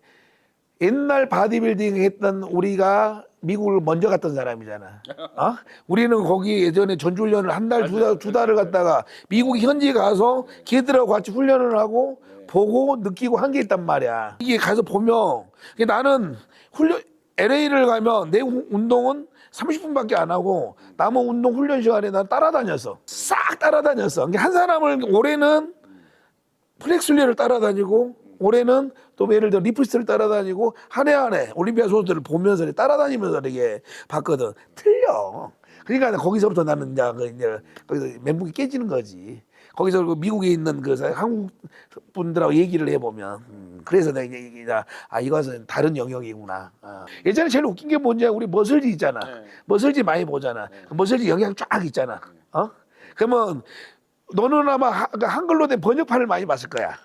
옛날 바디빌딩 했던 우리가 미국을 먼저 갔던 사람이잖아. 어? 우리는 거기 예전에 전주훈련을 한 달, 두 달을 갔다가 미국 현지에 가서 걔들하고 같이 훈련을 하고 보고 느끼고 한 게 있단 말이야. 이게 가서 보면 나는 LA를 가면 내 운동은 30분밖에 안 하고 남은 운동 훈련 시간에 난 따라다녔어. 싹 따라다녔어. 한 사람을 올해는 플렉스 훈련을 따라다니고 올해는 또 예를 들어 리프트를 따라다니고 한 해 한 해 올림피아 선수들을 보면서 따라다니면서 이렇게 봤거든. 틀려. 그러니까 거기서부터 나는 이제 거기서 멘붕이 깨지는 거지. 거기서 그 미국에 있는 그 한국 분들하고 얘기를 해보면 그래서 내가 이것은 다른 영역이구나. 예전에 제일 웃긴 게 뭔지 우리 머슬지 있잖아. 머슬지 많이 보잖아. 머슬지 영향 쫙 있잖아. 그러면 너는 아마 한글로 된 번역판을 많이 봤을 거야.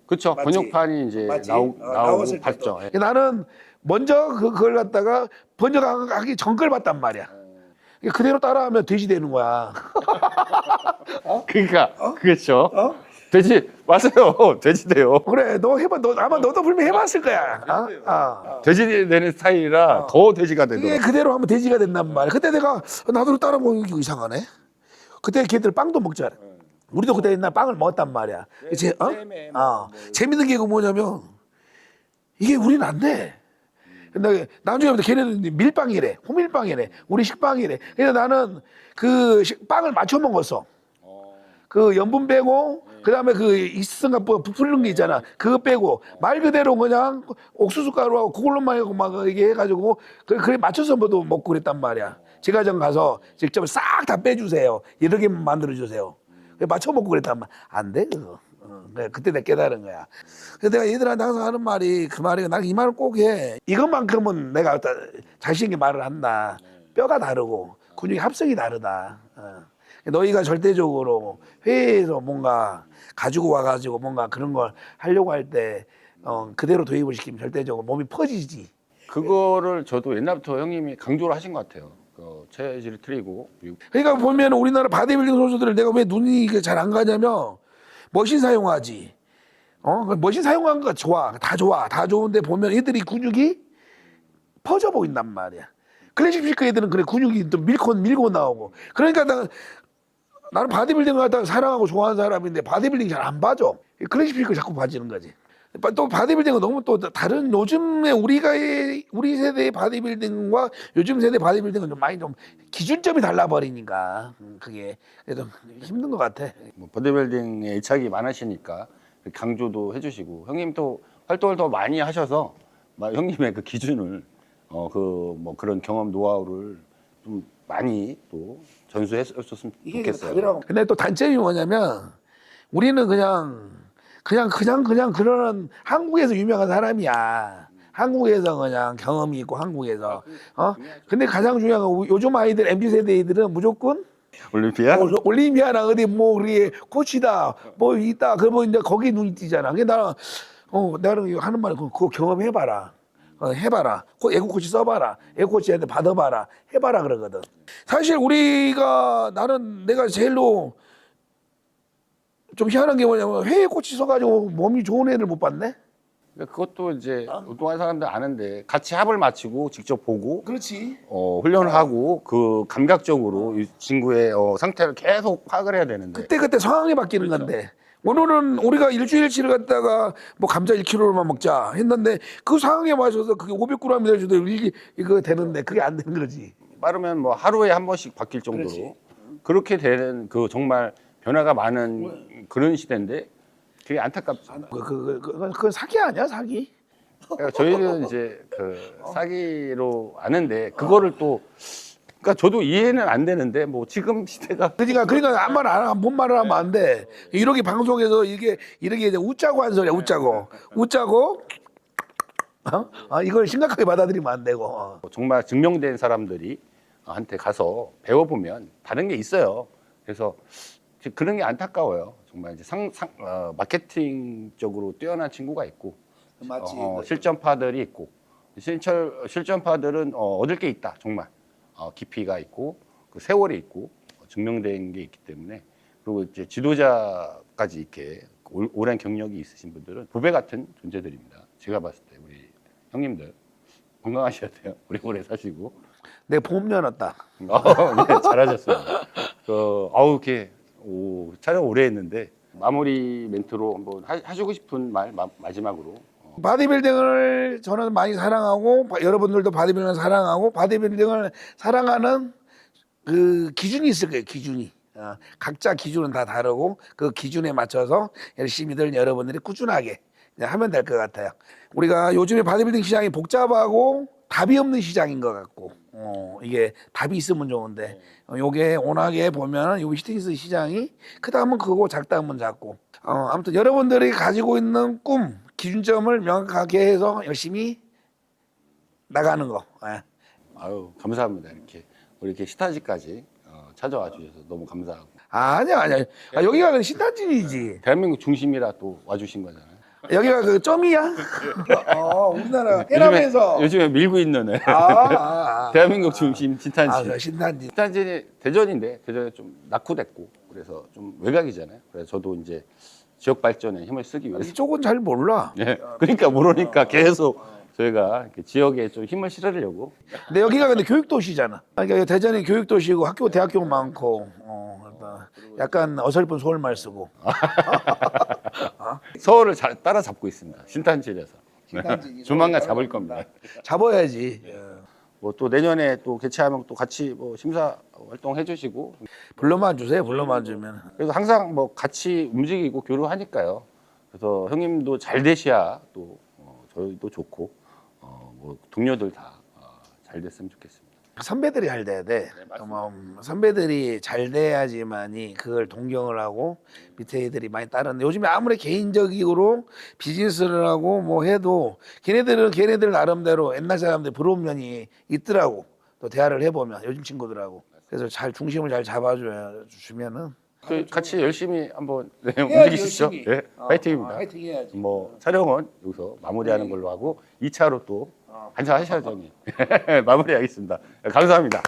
그렇죠. 맞지? 번역판이 이제 맞지? 나오고 나왔을 봤죠. 예. 나는 먼저 그걸 갖다가 번역하기 전 걸 봤단 말이야. 그대로 따라하면 돼지 되는 거야. 그러니까 그렇죠. 어? 돼지 맞아요. 돼지 돼요. 그래, 너 해봐. 아마 너도 분명 해봤을 거야. 돼지 되는 스타일이라 더 돼지가 이게 되더라고. 그대로 하면 돼지가 된단 말이야. 그때 내가 나도 따라보고 이거 이상하네. 그때 걔들 빵도 먹잖아. 우리도 그때 옛날 빵을 먹었단 말이야. 재밌는 게 뭐냐면 이게 우리는 안 돼. 근데 나중에 걔네는 밀빵이래, 호밀빵이래, 우리 식빵이래. 그래서 나는 그 빵을 맞춰 먹었어. 그 염분 빼고 그다음에 그 이스트가 부풀리는 게 있잖아. 그거 빼고 말 그대로 그냥 옥수수 가루하고 그걸로만 하고 막 이게 해가지고 그래 맞춰서 먹고 그랬단 말이야. 제과점 가서 직접 싹 다 빼주세요. 이렇게 만들어 주세요. 맞춰 먹고 그랬단 말. 안 돼 그거. 그때 내가 깨달은 거야. 그래서 내가 얘들한테 항상 하는 말이 그 말이 나는 이 말을 꼭 해. 이것만큼은 내가 자신 있게 말을 한다. 뼈가 다르고 근육의 합성이 다르다. 너희가 절대적으로 회의에서 뭔가 가지고 와가지고 뭔가 그런 걸 하려고 할 때 그대로 도입을 시키면 절대적으로 몸이 퍼지지. 그거를 저도 옛날부터 형님이 강조를 하신 것 같아요. 그 체질을 틀리고. 그러니까 보면 우리나라 바디빌딩 선수들을 내가 왜 눈이 잘 안 가냐면 머신 사용하지. 머신 사용한 거 좋아. 다 좋아. 다 좋은데 보면 애들이 근육이 퍼져 보인단 말이야. 클래식 피크 애들은 그래 근육이 또 밀고 나오고. 그러니까 나는 바디빌딩을 갖다가 사랑하고 좋아하는 사람인데 바디빌딩 잘 안 봐줘. 클래식 피크 자꾸 봐지는 거지. 또 바디빌딩은 너무 또 다른 요즘에 우리 세대의 바디빌딩과 요즘 세대 바디빌딩은 좀 많이 좀 기준점이 달라버리니까 그게 좀 힘든 것 같아. 뭐 보디빌딩에 애착이 많으시니까 강조도 해주시고 형님 또 활동을 더 많이 하셔서 막 형님의 그 기준을 그 뭐 그런 경험 노하우를 좀 많이 또 전수했었으면 좋겠어요. 근데 또 단점이 뭐냐면 우리는 그냥 그런 한국에서 유명한 사람이야. 한국에서 그냥 경험이 있고 한국에서 근데 가장 중요한 건 요즘 아이들 MZ 세대 애들은 무조건 올림피아? 올림피아나 어디 뭐 우리 코치다 뭐 있다 그러면 이제 거기 눈이 띄잖아. 근데 나는 하는 말은 그거 경험해봐라. 해봐라. 에고 코치 써봐라. 에고 코치한테 받아봐라. 해봐라 그러거든. 사실 내가 제일로 좀 희한한 게 뭐냐면 해외 코치 써가지고 몸이 좋은 애를 못 봤네. 그것도 이제 운동하는 사람들 아는데 같이 합을 맞추고 직접 보고 그렇지. 훈련을 하고 그 감각적으로 이 친구의 상태를 계속 파악을 해야 되는데 그때 상황이 바뀌는 건데 오늘은 우리가 일주일치를 갖다가 뭐 감자 1kg만 먹자 했는데 그 상황에 맞춰서 그게 500g이 될 수도 이거 되는데 그게 안 되는 거지. 빠르면 뭐 하루에 한 번씩 바뀔 정도로 그렇지. 그렇게 되는 그 정말 변화가 많은 그런 시대인데 되게 안타깝죠. 그건 사기 아니야 사기? 그러니까 저희는 이제 그 사기로 아는데 그거를 또 그러니까 저도 이해는 안 되는데 뭐 지금 시대가 그러니까 아무 말 안 하면 뭔 말을 하면 안 돼. 이렇게 방송에서 이렇게 이제 웃자고 한 소리야 웃자고 이걸 심각하게 받아들이면 안 되고. 정말 증명된 사람들이 한테 가서 배워보면 다른 게 있어요. 그래서 그런 게 안타까워요. 정말 이제 마케팅적으로 뛰어난 친구가 있고 맞지. 실전파들이 있고 실전파들은 얻을 게 있다. 정말 깊이가 있고 그 세월이 있고 증명된 게 있기 때문에 그리고 이제 지도자까지 이렇게 오랜 경력이 있으신 분들은 부배 같은 존재들입니다. 제가 봤을 때 우리 형님들 건강하셔야 돼요. 오래오래 사시고 내 봄 열었다. 네, 잘하셨습니다. 아우 이렇게 촬영 오래 했는데 마무리 멘트로 한번 하시고 싶은 말 마지막으로. 바디빌딩을 저는 많이 사랑하고 여러분들도 바디빌딩을 사랑하고 바디빌딩을 사랑하는 그 기준이 있을 거예요. 기준이. 각자 기준은 다 다르고 그 기준에 맞춰서 열심히들 여러분들이 꾸준하게 하면 될 것 같아요. 우리가 요즘에 바디빌딩 시장이 복잡하고 답이 없는 시장인 것 같고 이게 답이 있으면 좋은데 요게 워낙에 보면 요 히트니스 시장이 크다 하면 크고 작다 하면 작고 아무튼 여러분들이 가지고 있는 꿈 기준점을 명확하게 해서 열심히 나가는 거. 아유 감사합니다. 이렇게 시타지까지 찾아와 주셔서 너무 감사하고. 아니야. 여기가 그 신탄진이지. 대한민국 중심이라 또 와주신 거잖아요. 여기가 그 점이야? 우리나라 해남에서 요즘에 밀고 있는 대한민국 중심 신탄진. 그 신탄진. 신탄진이 대전인데 대전에 좀 낙후됐고 그래서 좀 외곽이잖아요. 그래서 저도 이제 지역 발전에 힘을 쓰기 위해서. 이쪽은 잘 몰라. 네, 그러니까 모르니까 계속 저희가 이렇게 지역에 좀 힘을 실으려고. 근데 여기가 근데 교육도시잖아. 그러니까 대전이 교육도시고 학교, 대학교 많고, 약간 어설픈 서울말 쓰고. 서울을 따라잡고 있습니다. 신탄진에서. 신탄진이 조만간 잡을 겁니다. 잡아야지. 뭐 또 내년에 또 개최하면 또 같이 뭐 심사 활동 해주시고. 불러만 주세요. 불러만 주면. 그래서 항상 뭐 같이 움직이고 교류하니까요. 그래서 형님도 잘 되셔야 또 저희도 좋고 뭐 동료들 다 잘 됐으면 좋겠습니다. 선배들이 잘 돼야 돼. 선배들이 잘 돼야지만이 그걸 동경을 하고 밑에 애들이 많이 따르는데 요즘에 아무리 개인적으로 비즈니스를 하고 뭐 해도 걔네들 나름대로 옛날 사람들 부러운 면이 있더라고. 또 대화를 해보면 요즘 친구들하고 그래서 잘 중심을 잘 잡아주시면은 저희 같이 열심히 한번 움직이시죠. 네, 파이팅입니다. 파이팅 해야지. 뭐 촬영은 여기서 마무리하는 걸로 하고 2차로 또 한잔 하셔야죠. 형님. 마무리하겠습니다. 감사합니다.